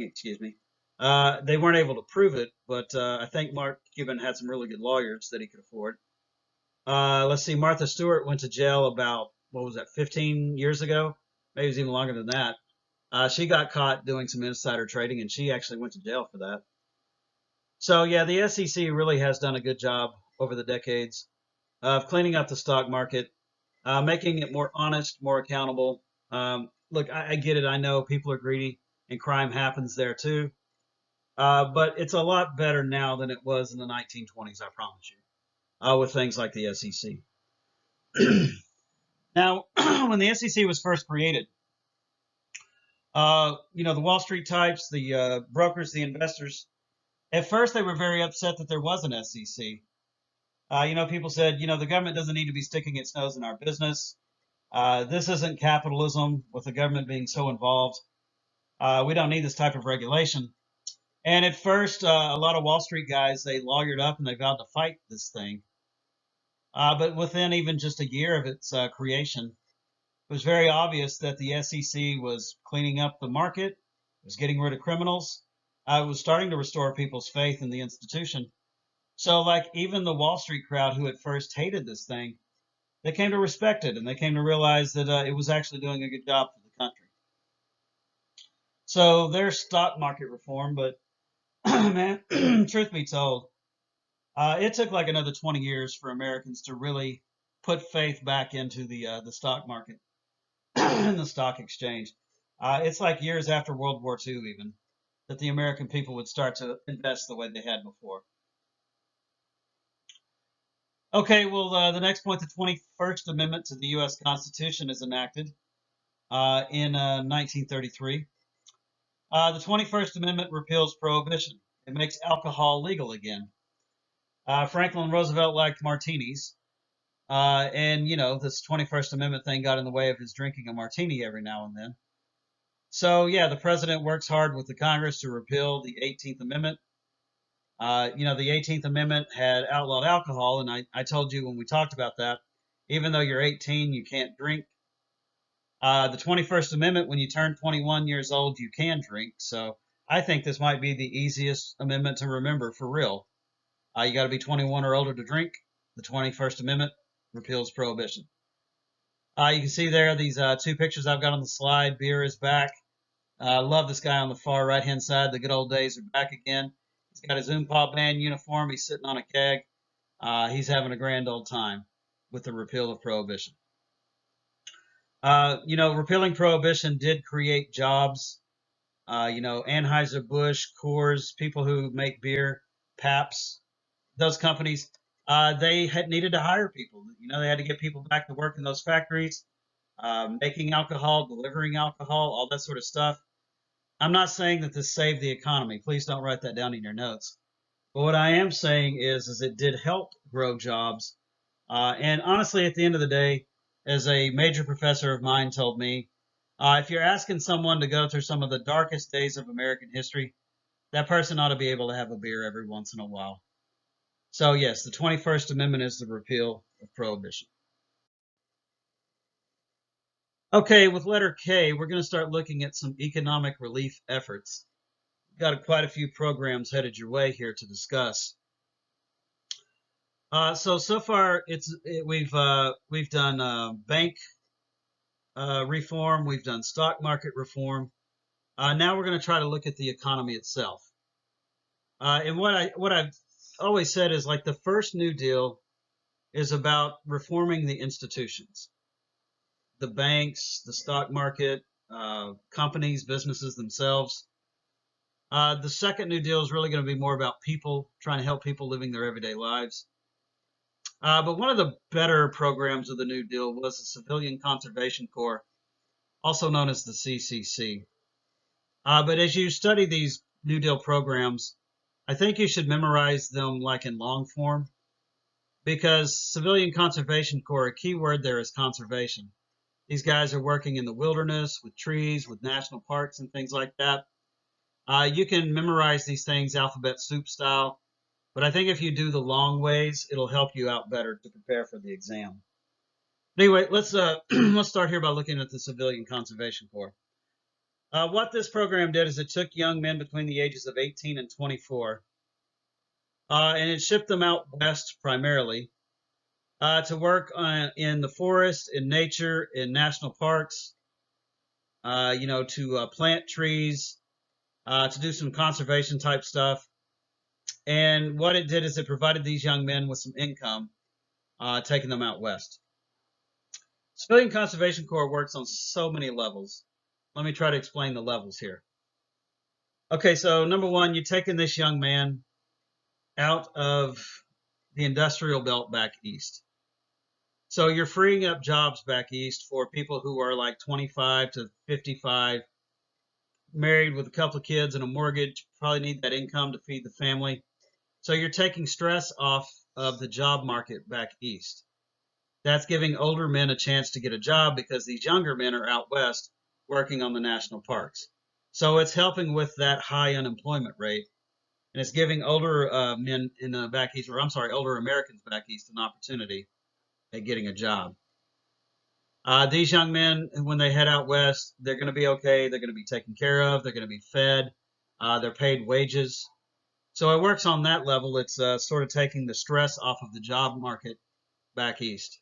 excuse me. They weren't able to prove it, but I think Mark Cuban had some really good lawyers that he could afford. Let's see, Martha Stewart went to jail about, what was that, 15 years ago? Maybe it was even longer than that. She got caught doing some insider trading, and she actually went to jail for that. So yeah, the SEC really has done a good job over the decades of cleaning up the stock market, making it more honest, more accountable. Look, I get it. I know people are greedy and crime happens there too. But it's a lot better now than it was in the 1920s, I promise you, with things like the SEC. Now, when the SEC was first created, the Wall Street types, the brokers, the investors, at first they were very upset that there was an SEC. People said, the government doesn't need to be sticking its nose in our business. This isn't capitalism with the government being so involved. We don't need this type of regulation. And at first, a lot of Wall Street guys, they lawyered up and they vowed to fight this thing. But within even just a year of its creation, it was very obvious that the SEC was cleaning up the market, was getting rid of criminals, it was starting to restore people's faith in the institution. So, like, even the Wall Street crowd who at first hated this thing, they came to respect it and they came to realize that it was actually doing a good job for the country. So there's stock market reform, but man, truth be told, it took like another 20 years for Americans to really put faith back into the stock market and the stock exchange. It's like years after World War II, even, that the American people would start to invest the way they had before. Okay, well, the next point, the 21st Amendment to the U.S. Constitution is enacted in 1933. The 21st Amendment repeals prohibition. It makes alcohol legal again. Franklin Roosevelt liked martinis, and this 21st Amendment thing got in the way of his drinking a martini every now and then. So yeah, the president works hard with the Congress to repeal the 18th Amendment. The 18th Amendment had outlawed alcohol, and I told you when we talked about that, even though you're 18, you can't drink. The 21st Amendment, when you turn 21 years old, you can drink. So I think this might be the easiest amendment to remember for real. You got to be 21 or older to drink. The 21st Amendment repeals prohibition. You can see there these two pictures I've got on the slide. Beer is back. I love this guy on the far right-hand side. The good old days are back again. He's got his Oompa band uniform. He's sitting on a keg. He's having a grand old time. with the repeal of prohibition. Repealing prohibition did create jobs. Anheuser-Busch, Coors, people who make beer, Pabst, those companies, they had needed to hire people. They had to get people back to work in those factories, making alcohol, delivering alcohol, all that sort of stuff. I'm not saying that this saved the economy. Please don't write that down in your notes. But what I am saying is it did help grow jobs. And honestly, at the end of the day, as a major professor of mine told me, if you're asking someone to go through some of the darkest days of American history, that person ought to be able to have a beer every once in a while. So yes, the 21st Amendment is the repeal of prohibition. Okay, with letter K, we're going to start looking at some economic relief efforts. Got quite a few programs headed your way here to discuss. So far we've done bank reform, we've done stock market reform. Now we're going to try to look at the economy itself. And what I've always said is like the first New Deal is about reforming the institutions, the banks, the stock market, companies, businesses themselves. The second New Deal is really going to be more about people, trying to help people living their everyday lives. But one of the better programs of the New Deal was the Civilian Conservation Corps, also known as the CCC. But as you study these New Deal programs, I think you should memorize them like in long form, because Civilian Conservation Corps, a key word there is conservation. These guys are working in the wilderness with trees, with national parks and things like that. You can memorize these things alphabet soup style, but I think if you do the long ways, it'll help you out better to prepare for the exam. Anyway, let's let's start here by looking at the Civilian Conservation Corps. What this program did is it took young men between the ages of 18 and 24, and it shipped them out west primarily to work in the forest, in nature, in national parks, to plant trees, to do some conservation type stuff. And what it did is it provided these young men with some income, taking them out west. Civilian Conservation Corps works on so many levels. Let me try to explain the levels here. Okay, so number one, you're taking this young man out of the industrial belt back east. So you're freeing up jobs back east for people who are like 25 to 55, married with a couple of kids and a mortgage, probably need that income to feed the family. So you're taking stress off of the job market back east. That's giving older men a chance to get a job because these younger men are out west working on the national parks. So it's helping with that high unemployment rate, and it's giving older men in the back east, or I'm sorry, older Americans back east an opportunity at getting a job. These young men, when they head out west, they're going to be okay. They're going to be taken care of. They're going to be fed. They're paid wages. So it works on that level. It's sort of taking the stress off of the job market back east.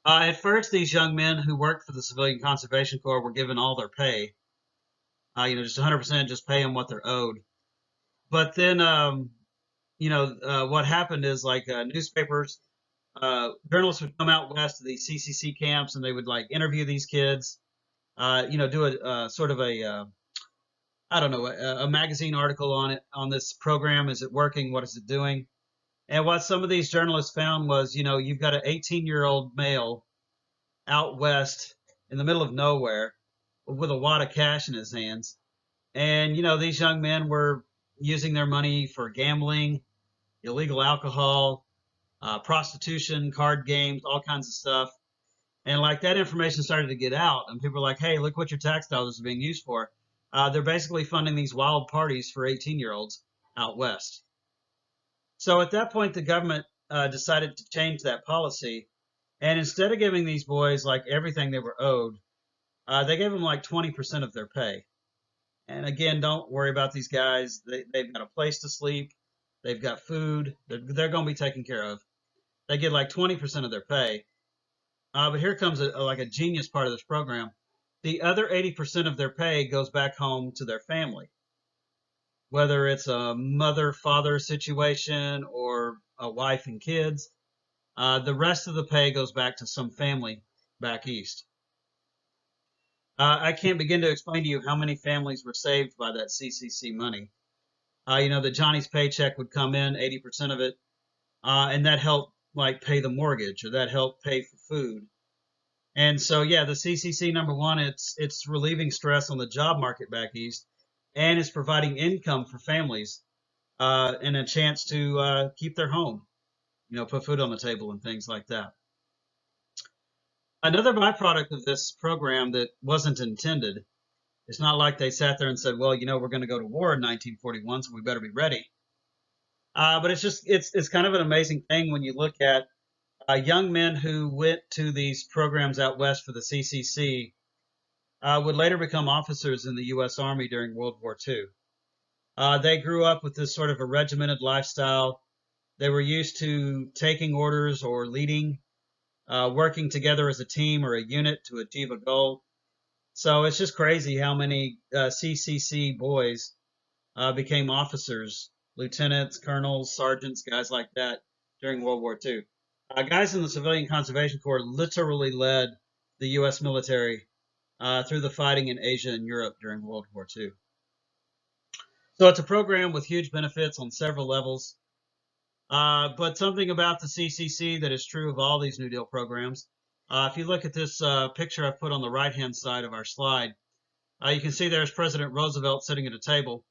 At first, these young men who worked for the Civilian Conservation Corps were given all their pay. Just 100%, just pay them what they're owed. But then, what happened is like newspapers, journalists would come out west to these CCC camps and they would like interview these kids, do a sort of a magazine article on it, on this program. Is it working? What is it doing? And what some of these journalists found was, you've got an 18-year-old male out west in the middle of nowhere with a wad of cash in his hands. And, these young men were using their money for gambling, illegal alcohol, prostitution, card games, all kinds of stuff. And like that information started to get out, and people were like, hey, look what your tax dollars are being used for. They're basically funding these wild parties for 18-year-olds out west. So at that point, the government decided to change that policy. And instead of giving these boys like everything they were owed, they gave them like 20% of their pay. And again, don't worry about these guys. They've got a place to sleep. They've got food. They're going to be taken care of. They get like 20% of their pay. But here comes a genius part of this program. The other 80% of their pay goes back home to their family, whether it's a mother-father situation or a wife and kids. The rest of the pay goes back to some family back east. I can't begin to explain to you how many families were saved by that CCC money. That Johnny's paycheck would come in, 80% of it, and that helped like pay the mortgage or that helped pay for food. And so, yeah, the CCC, number one, it's relieving stress on the job market back east, and it's providing income for families and a chance to keep their home, put food on the table and things like that. Another byproduct of this program that wasn't intended, it's not like they sat there and said, well, we're going to go to war in 1941, so we better be ready. But it's kind of an amazing thing when you look at young men who went to these programs out west for the CCC would later become officers in the U.S. Army during World War II. They grew up with this sort of a regimented lifestyle. They were used to taking orders or leading, working together as a team or a unit to achieve a goal. So it's just crazy how many CCC boys became officers, lieutenants, colonels, sergeants, guys like that during World War II. Guys in the Civilian Conservation Corps literally led the U.S. military through the fighting in Asia and Europe during World War II. So it's a program with huge benefits on several levels. But something about the CCC that is true of all these New Deal programs. If you look at this picture I've put on the right-hand side of our slide, you can see there's President Roosevelt sitting at a table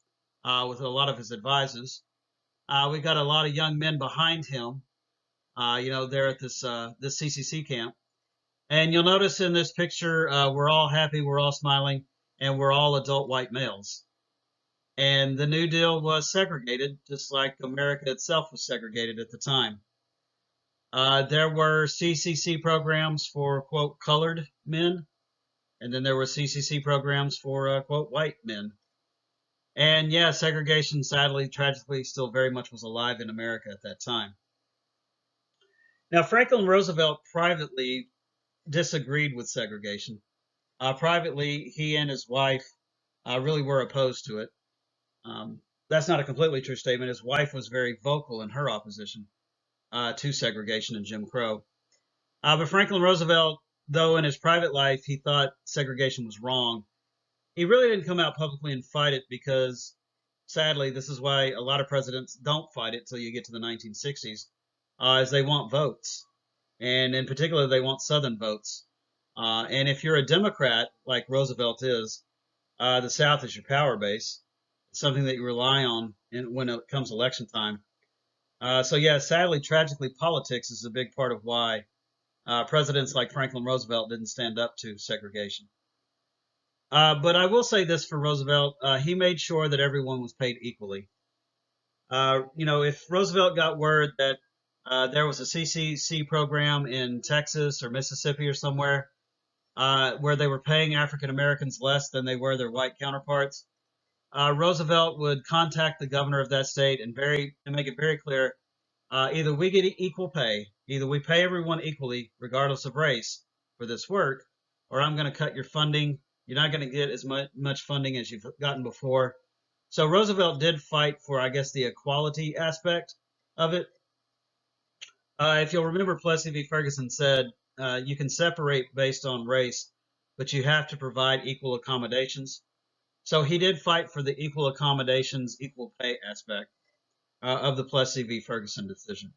with a lot of his advisors. We've got a lot of young men behind him, there at this CCC camp. And you'll notice in this picture, we're all happy, we're all smiling, and we're all adult white males. And the New Deal was segregated, just like America itself was segregated at the time. There were CCC programs for, quote, colored men, and then there were CCC programs for, quote, white men. And yeah, segregation, sadly, tragically, still very much was alive in America at that time. Now, Franklin Roosevelt privately disagreed with segregation. Privately, he and his wife really were opposed to it. That's not a completely true statement. His wife was very vocal in her opposition to segregation and Jim Crow. But Franklin Roosevelt, though in his private life he thought segregation was wrong, he really didn't come out publicly and fight it because, sadly, this is why a lot of presidents don't fight it till you get to the 1960s, is they want votes. And in particular, they want Southern votes. And if you're a Democrat, like Roosevelt is, the South is your power base, something that you rely on when it comes election time. So yeah, sadly, tragically, politics is a big part of why presidents like Franklin Roosevelt didn't stand up to segregation. But I will say this for Roosevelt, he made sure that everyone was paid equally. If Roosevelt got word that there was a CCC program in Texas or Mississippi or somewhere where they were paying African Americans less than they were their white counterparts, Roosevelt would contact the governor of that state and make it very clear, either we get equal pay, either we pay everyone equally, regardless of race, for this work, or I'm going to cut your funding. You're not going to get as much funding as you've gotten before. So Roosevelt did fight for, I guess, the equality aspect of it. If you'll remember, Plessy v. Ferguson said, you can separate based on race, but you have to provide equal accommodations. So he did fight for the equal accommodations, equal pay aspect of the Plessy v. Ferguson decision.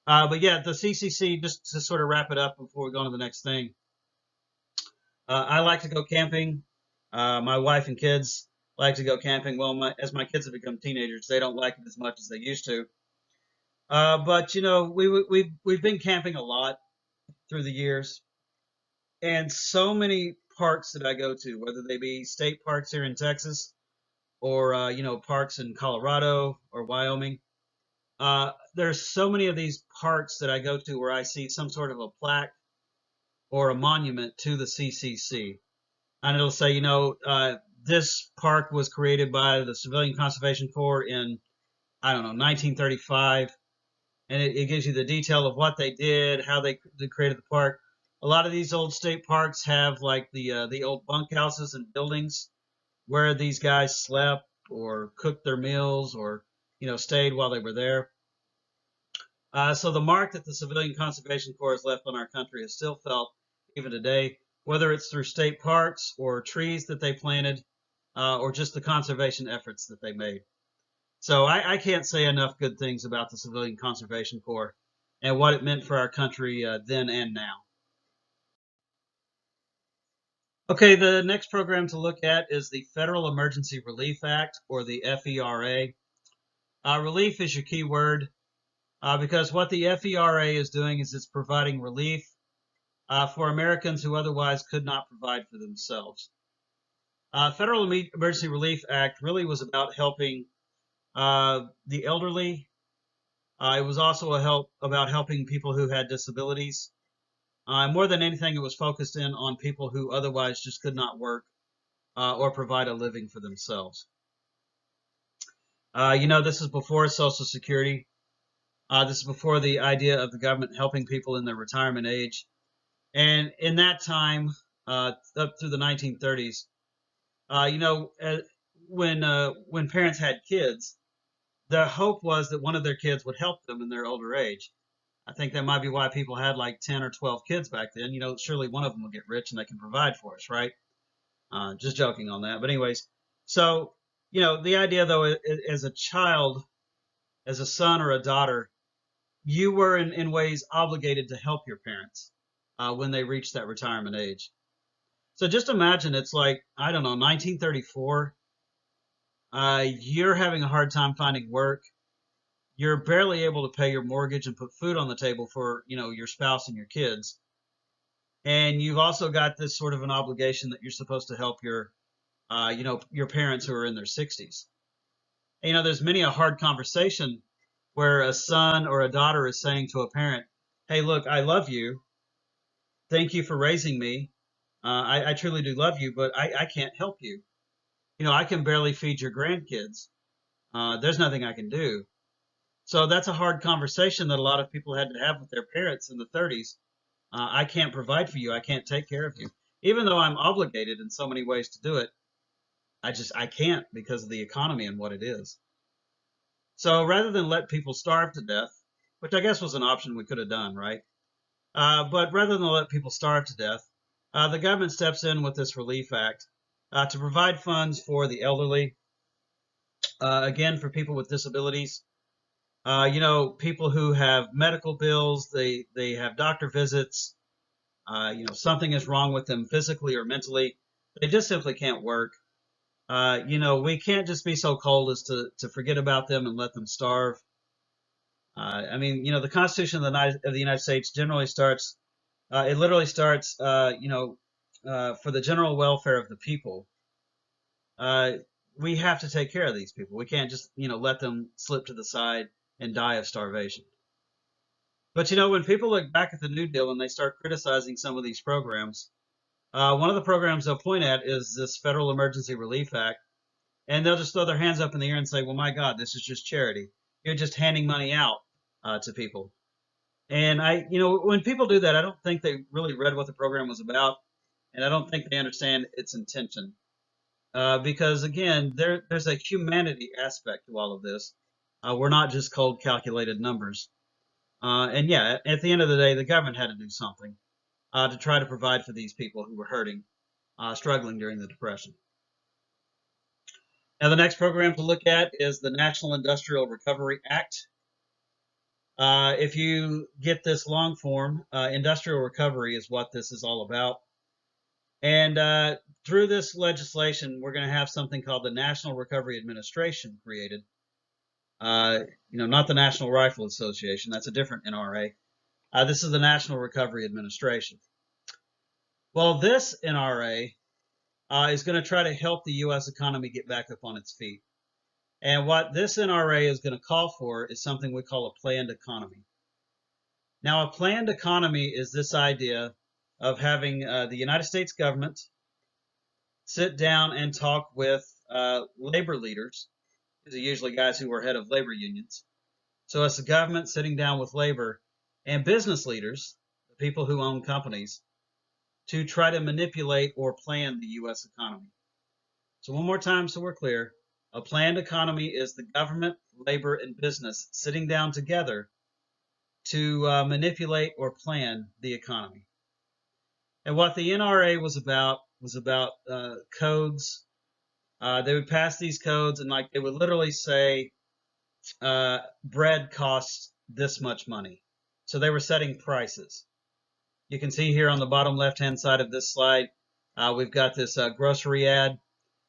But yeah, the CCC, just to sort of wrap it up before we go on to the next thing, I like to go camping. My wife and kids like to go camping. Well, as my kids have become teenagers, they don't like it as much as they used to. But we've been camping a lot through the years, and so many parks that I go to, whether they be state parks here in Texas or parks in Colorado or Wyoming. There's so many of these parks that I go to where I see some sort of a plaque or a monument to the CCC, and it'll say, this park was created by the Civilian Conservation Corps in, I don't know, 1935, and it gives you the detail of what they did, how they created the park. A lot of these old state parks have like the old bunkhouses and buildings where these guys slept or cooked their meals or stayed while they were there. So the mark that the Civilian Conservation Corps has left on our country is still felt even today, whether it's through state parks or trees that they planted, or just the conservation efforts that they made. So I can't say enough good things about the Civilian Conservation Corps and what it meant for our country then and now. Okay, the next program to look at is the Federal Emergency Relief Act, or the FERA. Relief is your key word, because what the FERA is doing is it's providing relief for Americans who otherwise could not provide for themselves. Federal Emergency Relief Act really was about helping the elderly. It was also about helping people who had disabilities. More than anything, it was focused in on people who otherwise just could not work or provide a living for themselves. This is before Social Security. This is before the idea of the government helping people in their retirement age. And in that time, up through the 1930s, when parents had kids, the hope was that one of their kids would help them in their older age. I think that might be why people had like 10 or 12 kids back then. Surely one of them will get rich and they can provide for us, right? Just joking on that. But anyways, so, the idea though, as a child, as a son or a daughter, you were in ways obligated to help your parents when they reached that retirement age. So just imagine it's like, I don't know, 1934. You're having a hard time finding work. You're barely able to pay your mortgage and put food on the table for, your spouse and your kids. And you've also got this sort of an obligation that you're supposed to help your parents who are in their 60s. And, there's many a hard conversation where a son or a daughter is saying to a parent, "Hey, look, I love you. Thank you for raising me. I truly do love you, but I can't help you. I can barely feed your grandkids. There's nothing I can do." So that's a hard conversation that a lot of people had to have with their parents in the 30s. I can't provide for you. I can't take care of you. Even though I'm obligated in so many ways to do it, I can't because of the economy and what it is. So rather than let people starve to death, which I guess was an option we could have done, right? But rather than let people starve to death, the government steps in with this Relief Act to provide funds for the elderly, again, for people with disabilities. People who have medical bills, they have doctor visits, something is wrong with them physically or mentally. They just simply can't work. We can't just be so cold as to forget about them and let them starve. The Constitution of the United States generally starts, it literally starts, for the general welfare of the people. We have to take care of these people. We can't just, let them slip to the side and die of starvation. But, when people look back at the New Deal and they start criticizing some of these programs, one of the programs they'll point at is this Federal Emergency Relief Act, and they'll just throw their hands up in the air and say, "Well, my God, this is just charity. You're just handing money out to people." And when people do that, I don't think they really read what the program was about, and I don't think they understand its intention. Because again, there's a humanity aspect to all of this. We're not just cold calculated numbers. And yeah, at the end of the day, the government had to do something to try to provide for these people who were hurting, struggling during the Depression. Now, the next program to look at is the National Industrial Recovery Act. If you get this long form, industrial recovery is what this is all about. And through this legislation, we're going to have something called the National Recovery Administration created. Not the National Rifle Association. That's a different NRA. This is the National Recovery Administration. Well, this NRA is going to try to help the U.S. economy get back up on its feet. And what this NRA is going to call for is something we call a planned economy. Now, a planned economy is this idea of having the United States government sit down and talk with labor leaders. These are usually guys who are head of labor unions. So it's the government sitting down with labor and business leaders, the people who own companies, to try to manipulate or plan the U.S. economy. So one more time so we're clear, a planned economy is the government, labor, and business sitting down together to manipulate or plan the economy. And what the NRA was about codes. They would pass these codes, and like they would literally say, bread costs this much money. So they were setting prices. You can see here on the bottom left-hand side of this slide, we've got this grocery ad.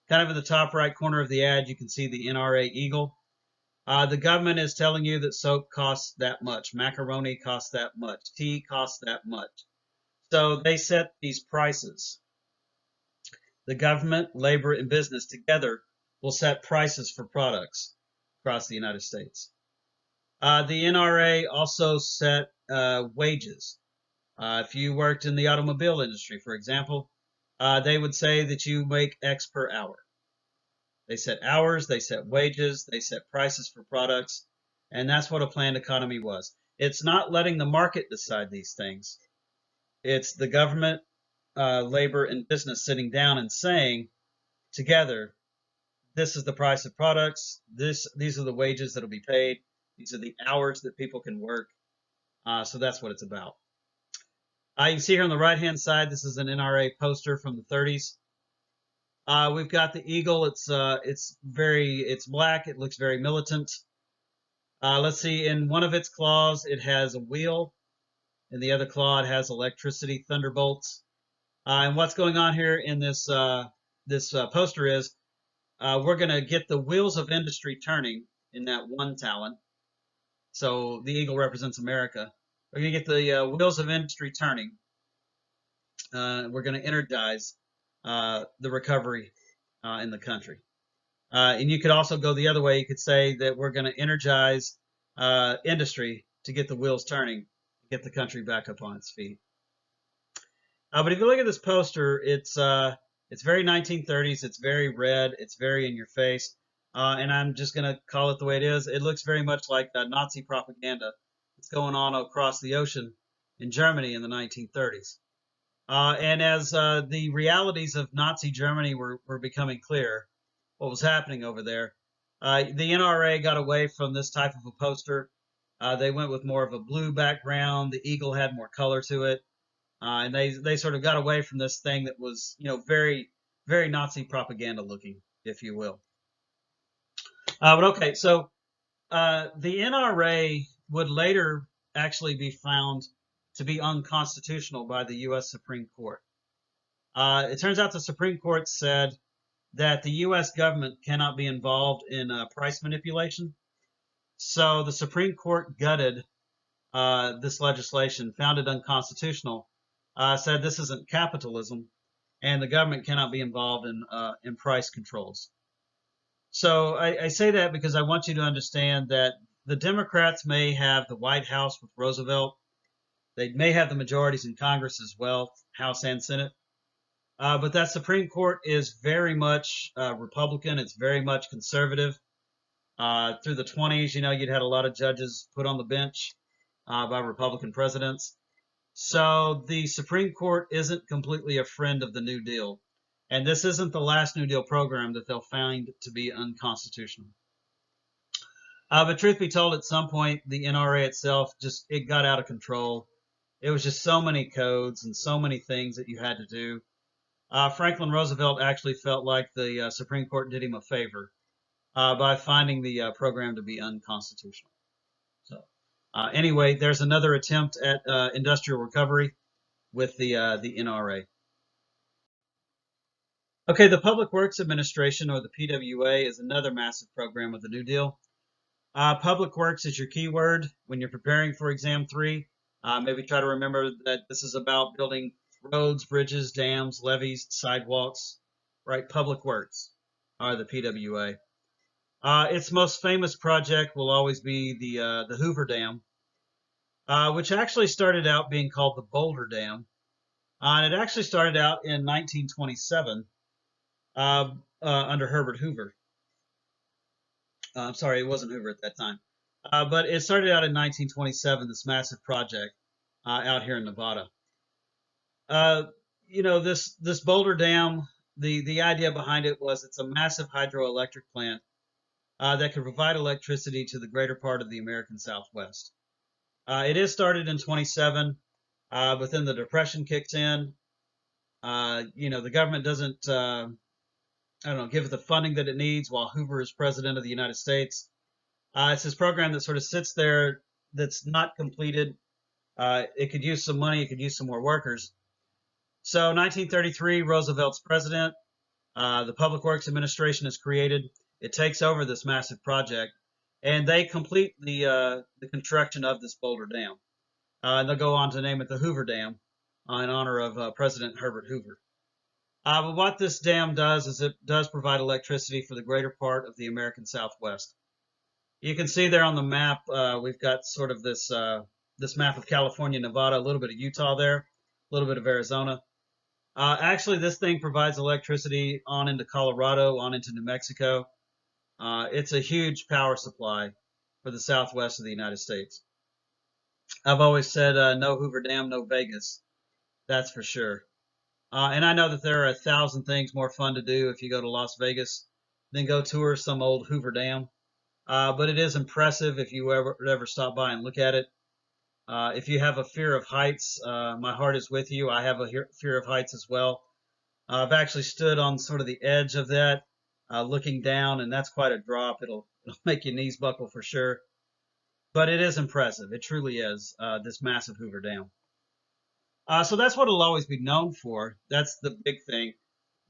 Kind of in the top right corner of the ad, you can see the NRA eagle. The government is telling you that soap costs that much, macaroni costs that much, tea costs that much. So they set these prices. The government, labor, and business together will set prices for products across the United States. The NRA also set wages. If you worked in the automobile industry, for example, they would say that you make X per hour. They set hours, they set wages, they set prices for products, and that's what a planned economy was. It's not letting the market decide these things. It's the government, labor, and business sitting down and saying together, this is the price of products, these are the wages that will be paid, these are the hours that people can work. So that's what it's about. You can see here on the right-hand side, this is an NRA poster from the 30s. We've got the eagle. It's black. It looks very militant. Let's see. In one of its claws, it has a wheel. In the other claw, it has electricity thunderbolts. And what's going on here in this poster is we're going to get the wheels of industry turning in that one talon. So the eagle represents America. We're going to get the wheels of industry turning. We're going to energize the recovery in the country. And you could also go the other way. You could say that we're going to energize industry to get the wheels turning, get the country back up on its feet. But if you look at this poster, it's very 1930s. It's very red. It's very in your face. And I'm just going to call it the way it is. It looks very much like Nazi propaganda that's going on across the ocean in Germany in the 1930s. And as the realities of Nazi Germany were becoming clear, what was happening over there, the NRA got away from this type of a poster. They went with more of a blue background. The eagle had more color to it. And they sort of got away from this thing that was, very, very Nazi propaganda looking, if you will. But okay, so the NRA would later actually be found to be unconstitutional by the U.S. Supreme Court. It turns out the Supreme Court said that the U.S. government cannot be involved in price manipulation. So the Supreme Court gutted this legislation, found it unconstitutional, said this isn't capitalism, and the government cannot be involved in price controls. So I say that because I want you to understand that the Democrats may have the White House with Roosevelt. They may have the majorities in Congress as well, House and Senate. But that Supreme Court is very much Republican. It's very much conservative. Through the 20s, you'd had a lot of judges put on the bench by Republican presidents. So the Supreme Court isn't completely a friend of the New Deal. And this isn't the last New Deal program that they'll find to be unconstitutional. But truth be told, at some point, the NRA itself it got out of control. It was just so many codes and so many things that you had to do. Franklin Roosevelt actually felt like the Supreme Court did him a favor by finding the program to be unconstitutional. So anyway, there's another attempt at industrial recovery with the NRA. Okay, the Public Works Administration, or the PWA, is another massive program of the New Deal. Public Works is your keyword when you're preparing for Exam 3. Maybe try to remember that this is about building roads, bridges, dams, levees, sidewalks, right? Public Works are the PWA. Its most famous project will always be the Hoover Dam, which actually started out being called the Boulder Dam. And it actually started out in 1927 under Herbert Hoover. I'm sorry, it wasn't Hoover at that time. But it started out in 1927, this massive project out here in Nevada. This Boulder Dam, the idea behind it was it's a massive hydroelectric plant that could provide electricity to the greater part of the American Southwest. It is started in 27, but then the Depression kicks in. The government doesn't, I don't know, give it the funding that it needs while Hoover is president of the United States. It's this program that sort of sits there that's not completed. It could use some money. It could use some more workers. So 1933, Roosevelt's president. The Public Works Administration is created. It takes over this massive project, and they complete the construction of this Boulder Dam. And they'll go on to name it the Hoover Dam in honor of President Herbert Hoover. But what this dam does is it does provide electricity for the greater part of the American Southwest. You can see there on the map, we've got sort of this map of California, Nevada, a little bit of Utah there, a little bit of Arizona. Actually, this thing provides electricity on into Colorado, on into New Mexico. It's a huge power supply for the Southwest of the United States. I've always said, no Hoover Dam, no Vegas. That's for sure. And I know that there are 1,000 things more fun to do if you go to Las Vegas than go tour some old Hoover Dam. But it is impressive if you ever stop by and look at it. If you have a fear of heights, my heart is with you. I have a fear of heights as well. I've actually stood on sort of the edge of that, looking down, and that's quite a drop. It'll make your knees buckle for sure. But it is impressive. It truly is, this massive Hoover Dam. So that's what it'll always be known for. That's the big thing.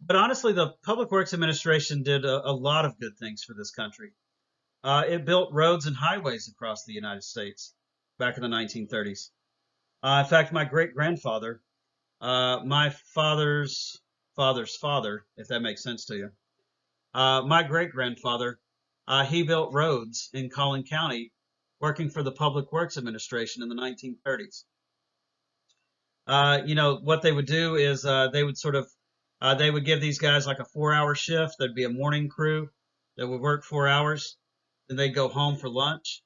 But honestly, the Public Works Administration did a lot of good things for this country. It built roads and highways across the United States back in the 1930s. In fact, my great-grandfather, my father's father's father, if that makes sense to you, my great-grandfather, he built roads in Collin County working for the Public Works Administration in the 1930s. What they would do is they would sort of they would give these guys like a 4-hour shift. There'd be a morning crew that would work 4 hours. Then they'd go home for lunch.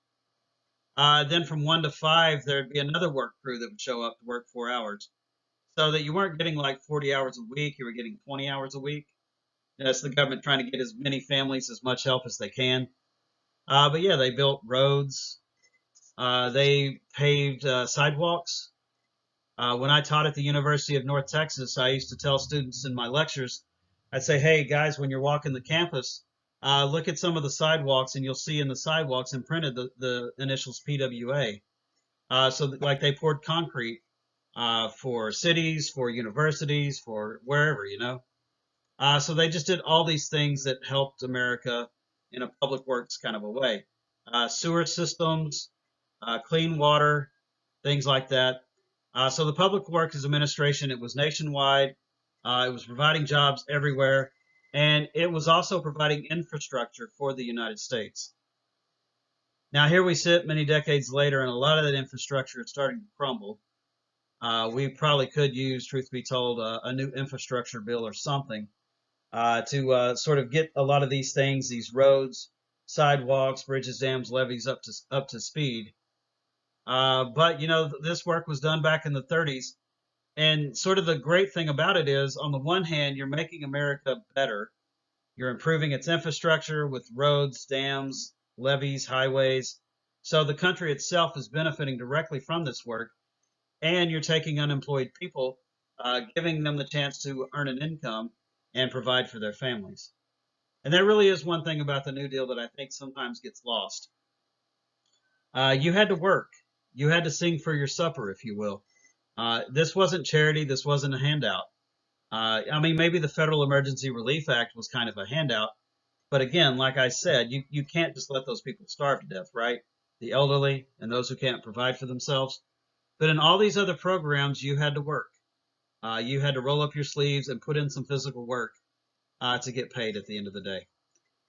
Then from 1 to 5, there'd be another work crew that would show up to work 4 hours. So that you weren't getting like 40 hours a week, you were getting 20 hours a week. That's the government trying to get as many families as much help as they can. But yeah, they built roads. They paved sidewalks. When I taught at the University of North Texas, I used to tell students in my lectures, I'd say, hey, guys, when you're walking the campus, look at some of the sidewalks, and you'll see in the sidewalks imprinted the initials PWA. Like they poured concrete for cities, for universities, for wherever, So they just did all these things that helped America in a public works kind of a way. Sewer systems, clean water, things like that. So the Public Works Administration, it was nationwide. It was providing jobs everywhere, and it was also providing infrastructure for the United States. Now here we sit many decades later, and a lot of that infrastructure is starting to crumble. We probably could use, truth be told, a new infrastructure bill or something to sort of get a lot of these things, these roads, sidewalks, bridges, dams, levees up to speed. But this work was done back in the 30s, and sort of the great thing about it is, on the one hand, you're making America better. You're improving its infrastructure with roads, dams, levees, highways. So the country itself is benefiting directly from this work, and you're taking unemployed people, giving them the chance to earn an income and provide for their families. And there really is one thing about the New Deal that I think sometimes gets lost. You had to work. You had to sing for your supper, if you will. This wasn't charity. This wasn't a handout. Maybe the Federal Emergency Relief Act was kind of a handout. But again, like I said, you can't just let those people starve to death, right? The elderly and those who can't provide for themselves. But in all these other programs, you had to work. You had to roll up your sleeves and put in some physical work to get paid at the end of the day.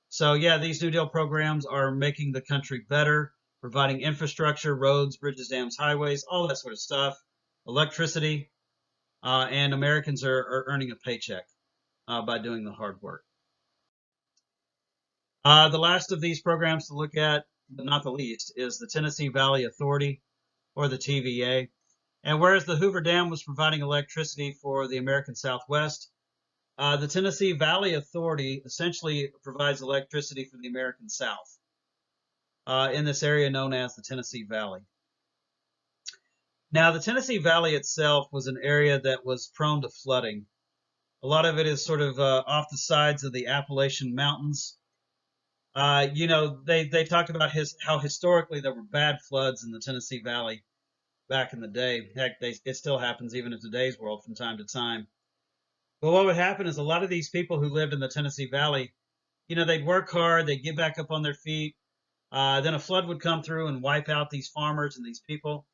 So yeah, these New Deal programs are making the country better, providing infrastructure, roads, bridges, dams, highways, all that sort of stuff, electricity, and Americans are earning a paycheck by doing the hard work. The last of these programs to look at, but not the least, is the Tennessee Valley Authority, or the TVA. And whereas the Hoover Dam was providing electricity for the American Southwest, the Tennessee Valley Authority essentially provides electricity for the American South in this area known as the Tennessee Valley. Now, the Tennessee Valley itself was an area that was prone to flooding. A lot of it is sort of off the sides of the Appalachian Mountains. They talked about how historically there were bad floods in the Tennessee Valley back in the day. Heck, it still happens even in today's world from time to time. But what would happen is a lot of these people who lived in the Tennessee Valley, they'd work hard, they'd get back up on their feet. Then a flood would come through and wipe out these farmers and these people.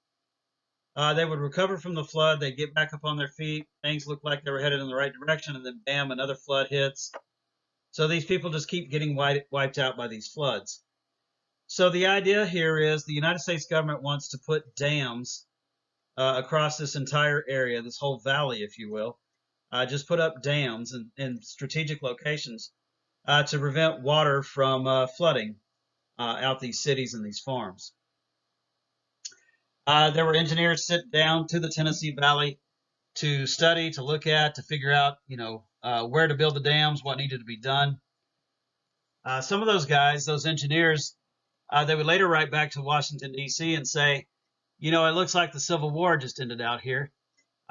They would recover from the flood, they'd get back up on their feet. Things looked like they were headed in the right direction, and then bam, another flood hits. So these people just keep getting wiped out by these floods. So the idea here is the United States government wants to put dams across this entire area, this whole valley, if you will. Just put up dams in strategic locations to prevent water from flooding out these cities and these farms. There were engineers sent down to the Tennessee Valley to study, to look at, to figure out, where to build the dams, what needed to be done. Some of those guys, those engineers, they would later write back to Washington, D.C. and say, it looks like the Civil War just ended out here.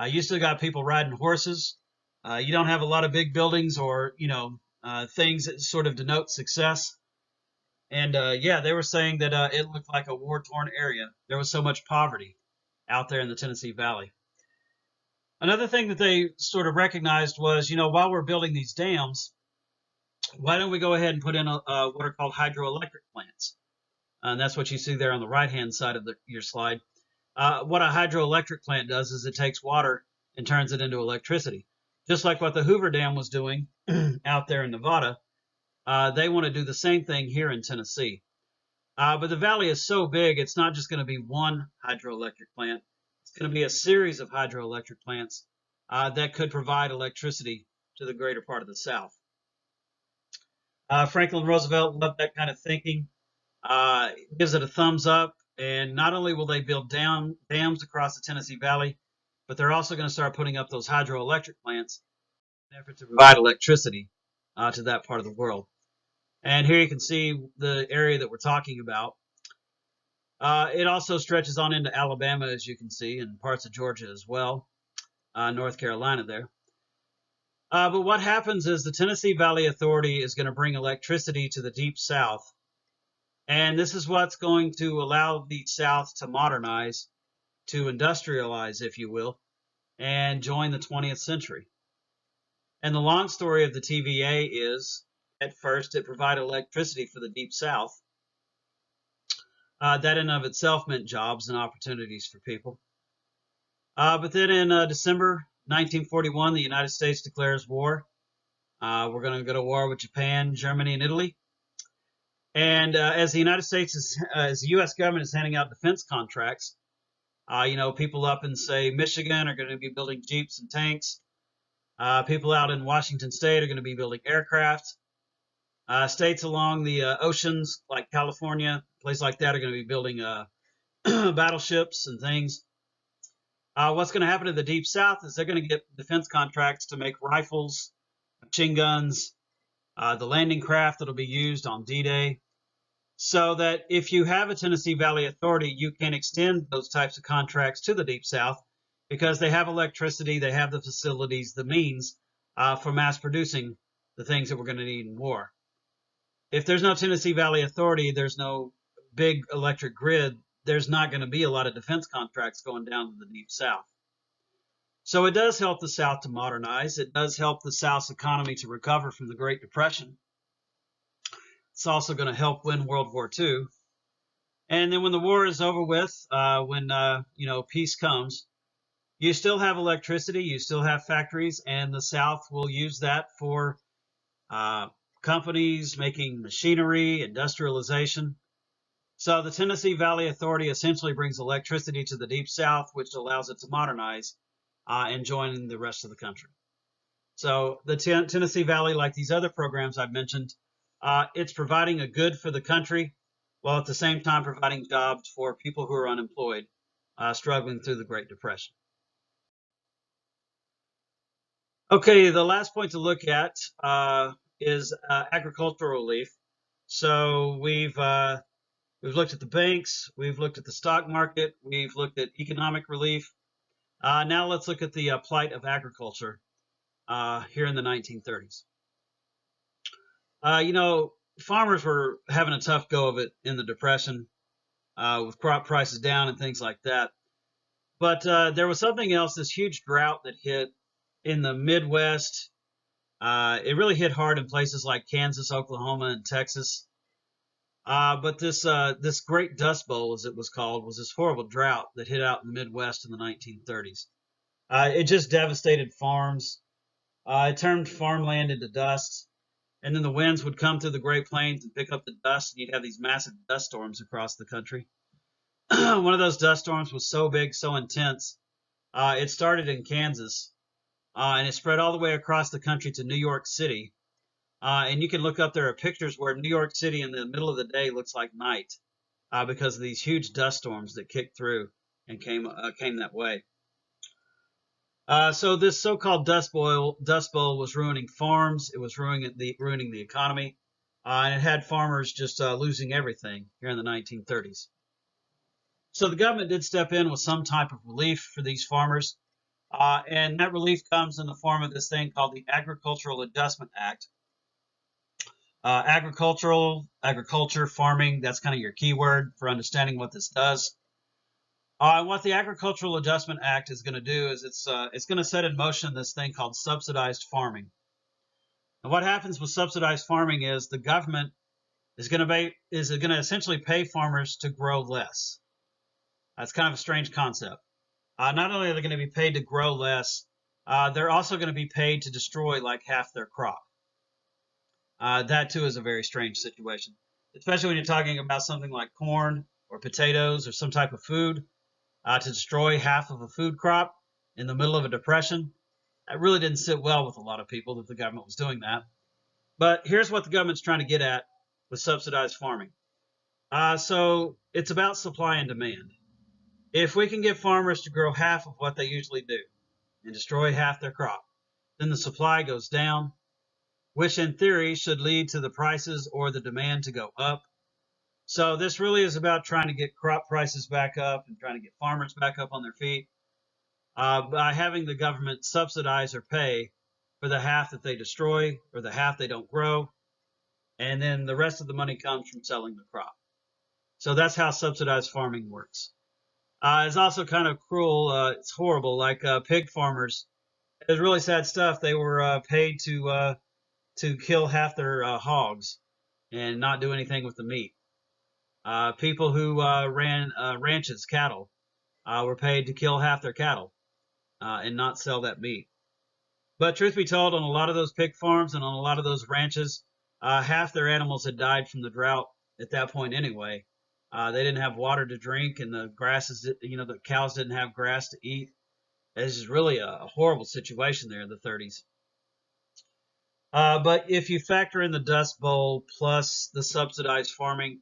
You still got people riding horses. You don't have a lot of big buildings or, things that sort of denote success. And yeah, they were saying that it looked like a war-torn area. There was so much poverty out there in the Tennessee Valley. Another thing that they sort of recognized was, while we're building these dams, why don't we go ahead and put in what are called hydroelectric plants? And that's what you see there on the right-hand side of your slide. What a hydroelectric plant does is it takes water and turns it into electricity. Just like what the Hoover Dam was doing out there in Nevada, they want to do the same thing here in Tennessee. But the valley is so big, it's not just going to be one hydroelectric plant. It's going to be a series of hydroelectric plants that could provide electricity to the greater part of the South. Franklin Roosevelt loved that kind of thinking. Gives it a thumbs up. And not only will they build dams across the Tennessee Valley, but they're also going to start putting up those hydroelectric plants in an effort to provide electricity to that part of the world. And here you can see the area that we're talking about. It also stretches on into Alabama, as you can see, and parts of Georgia as well, North Carolina there. But what happens is the Tennessee Valley Authority is going to bring electricity to the Deep South. And this is what's going to allow the South to modernize, to industrialize, if you will, and join the 20th century. And the long story of the TVA is, at first, it provided electricity for the Deep South. That in and of itself meant jobs and opportunities for people. But then in December 1941, the United States declares war. We're going to go to war with Japan, Germany, and Italy. And as the United States as the U.S. government is handing out defense contracts, people up in, say, Michigan are going to be building Jeeps and tanks. People out in Washington State are going to be building aircraft. States along the oceans, like California, places like that, are going to be building battleships and things. What's going to happen to the Deep South is they're going to get defense contracts to make rifles, machine guns, the landing craft that will be used on D-Day. So that if you have a Tennessee Valley Authority, you can extend those types of contracts to the Deep South because they have electricity, they have the facilities, the means for mass producing the things that we're going to need in war. If there's no Tennessee Valley Authority, there's no big electric grid, there's not going to be a lot of defense contracts going down to the Deep South. So it does help the South to modernize. It does help the South's economy to recover from the Great Depression. It's also going to help win World War II. And then when the war is over with, when peace comes, you still have electricity, you still have factories, and the South will use that for companies making machinery, industrialization. So the Tennessee Valley Authority essentially brings electricity to the Deep South, which allows it to modernize and join the rest of the country. So the Tennessee Valley, like these other programs I've mentioned, it's providing a good for the country, while at the same time providing jobs for people who are unemployed, struggling through the Great Depression. Okay, the last point to look at is agricultural relief. So we've We've looked at the banks. We've looked at the stock market. We've looked at economic relief. Now let's look at the plight of agriculture here in the 1930s. Farmers were having a tough go of it in the Depression with crop prices down and things like that. But there was something else, this huge drought that hit in the Midwest. It really hit hard in places like Kansas, Oklahoma, and Texas. But this great dust bowl, as it was called, was this horrible drought that hit out in the Midwest in the 1930s. It just devastated farms. It turned farmland into dust. And then the winds would come through the Great Plains and pick up the dust, and you'd have these massive dust storms across the country. One of those dust storms was so big, so intense. It started in Kansas, and it spread all the way across the country to New York City. And you can look up, there are pictures where New York City in the middle of the day looks like night because of these huge dust storms that kicked through and came that way. So this so-called dust bowl was ruining farms. It was ruining the economy, and it had farmers just losing everything here in the 1930s. So the government did step in with some type of relief for these farmers, and that relief comes in the form of this thing called the Agricultural Adjustment Act. Agriculture, farming, that's kind of your keyword for understanding what this does. What the Agricultural Adjustment Act is going to do is it's going to set in motion this thing called subsidized farming. And what happens with subsidized farming is the government is going to essentially pay farmers to grow less. That's kind of a strange concept. Not only are they going to be paid to grow less, they're also going to be paid to destroy like half their crop. That too is a very strange situation, especially when you're talking about something like corn or potatoes or some type of food. To destroy half of a food crop in the middle of a depression, that really didn't sit well with a lot of people that the government was doing that. But here's what the government's trying to get at with subsidized farming. So it's about supply and demand. If we can get farmers to grow half of what they usually do and destroy half their crop, then the supply goes down, which in theory should lead to the prices or the demand to go up. So this really is about trying to get crop prices back up and trying to get farmers back up on their feet by having the government subsidize or pay for the half that they destroy or the half they don't grow, and then the rest of the money comes from selling the crop. So that's how subsidized farming works. It's also kind of cruel. It's horrible. Like pig farmers, it was really sad stuff. They were paid to kill half their hogs and not do anything with the meat. People who ran ranches, cattle, were paid to kill half their cattle and not sell that meat. But truth be told, on a lot of those pig farms and on a lot of those ranches, half their animals had died from the drought at that point anyway. They didn't have water to drink, and the the cows didn't have grass to eat. It's just really a horrible situation there in the 30s. But if you factor in the Dust Bowl plus the subsidized farming,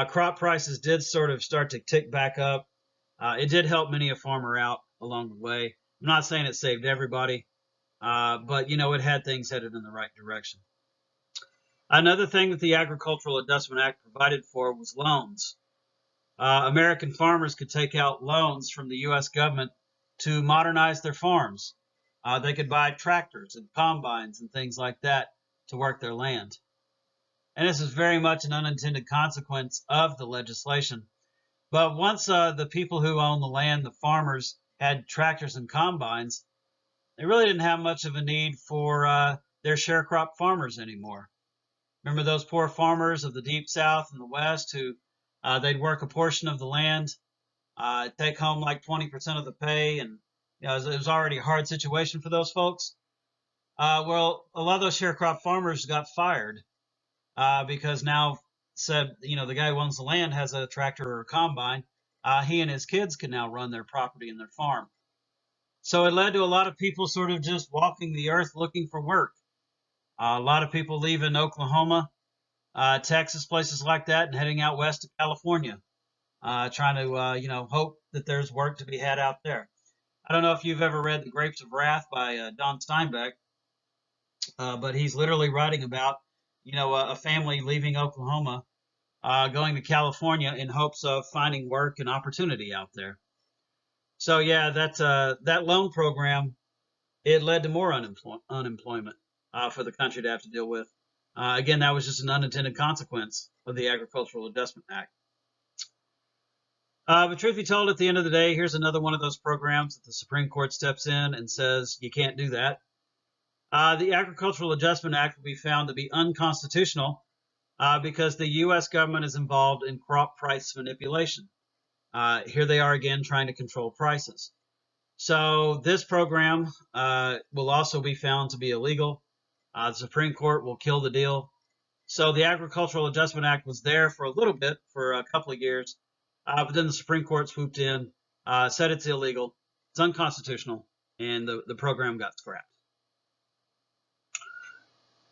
crop prices did sort of start to tick back up. It did help many a farmer out along the way. I'm not saying it saved everybody, but it had things headed in the right direction. Another thing that the Agricultural Adjustment Act provided for was loans. American farmers could take out loans from the U.S. government to modernize their farms. They could buy tractors and combines and things like that to work their land. And this is very much an unintended consequence of the legislation. But once the people who own the land, the farmers, had tractors and combines, they really didn't have much of a need for their sharecrop farmers anymore. Remember those poor farmers of the Deep South and the West who they'd work a portion of the land, take home like 20% of the pay, and it was already a hard situation for those folks. Well, a lot of those sharecrop farmers got fired because now said, the guy who owns the land has a tractor or a combine. He and his kids can now run their property and their farm. So it led to a lot of people sort of just walking the earth looking for work. A lot of people leaving Oklahoma, Texas, places like that, and heading out west to California, trying to, hope that there's work to be had out there. I don't know if you've ever read The Grapes of Wrath by Don Steinbeck, but he's literally writing about, a family leaving Oklahoma going to California in hopes of finding work and opportunity out there. So yeah, that loan program, it led to more unemployment for the country to have to deal with. Again, that was just an unintended consequence of the Agricultural Adjustment Act. But truth be told, at the end of the day, here's another one of those programs that the Supreme Court steps in and says you can't do that. The Agricultural Adjustment Act will be found to be unconstitutional because the U.S. government is involved in crop price manipulation. Here they are again trying to control prices. So this program will also be found to be illegal. The Supreme Court will kill the deal. So the Agricultural Adjustment Act was there for a little bit, for a couple of years, but then the Supreme Court swooped in, said it's illegal, it's unconstitutional, and the program got scrapped.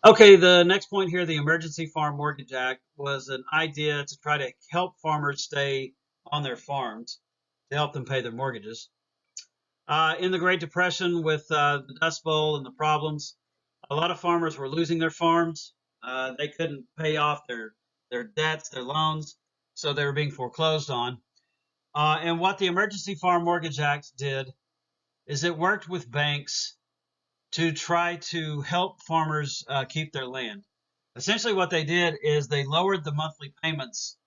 Okay, the next point here, the Emergency Farm Mortgage Act, was an idea to try to help farmers stay on their farms, to help them pay their mortgages. In the Great Depression, with the Dust Bowl and the problems, a lot of farmers were losing their farms. They couldn't pay off their debts, their loans, so they were being foreclosed on. And what the Emergency Farm Mortgage Act did is it worked with banks to try to help farmers keep their land. Essentially what they did is they lowered the monthly payments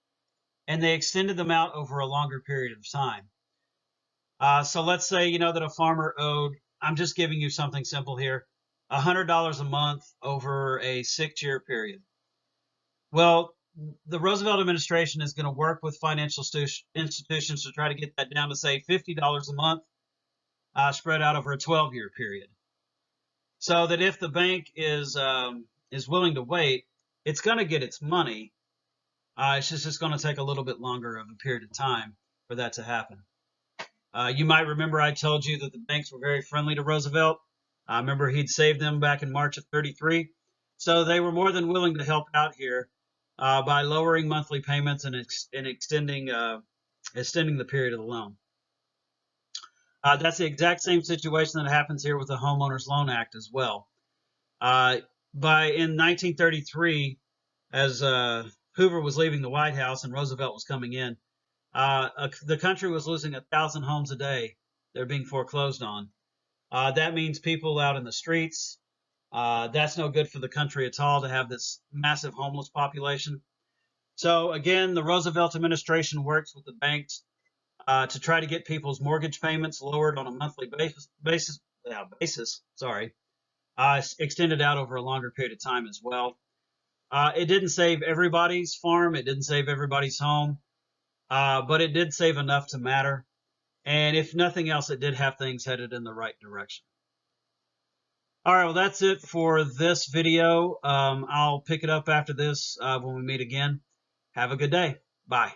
and they extended them out over a longer period of time. So let's say, that a farmer owed, I'm just giving you something simple here, $100 a month over a 6-year period. Well, the Roosevelt administration is going to work with financial institutions to try to get that down to, say, $50 a month, spread out over a 12-year period. So that if the bank is willing to wait, it's going to get its money. It's just going to take a little bit longer of a period of time for that to happen. You might remember I told you that the banks were very friendly to Roosevelt. I remember he'd saved them back in March of '33. So they were more than willing to help out here by lowering monthly payments and extending the period of the loan. That's the exact same situation that happens here with the Homeowners Loan Act as well. In 1933, as Hoover was leaving the White House and Roosevelt was coming in, the country was losing 1,000 homes a day. They're being foreclosed on. That means people out in the streets. That's no good for the country at all to have this massive homeless population. So again, the Roosevelt administration works with the banks to try to get people's mortgage payments lowered on a monthly basis. Extended out over a longer period of time as well. It didn't save everybody's farm. It didn't save everybody's home. But it did save enough to matter. And if nothing else, it did have things headed in the right direction. All right, well, that's it for this video. I'll pick it up after this when we meet again. Have a good day. Bye.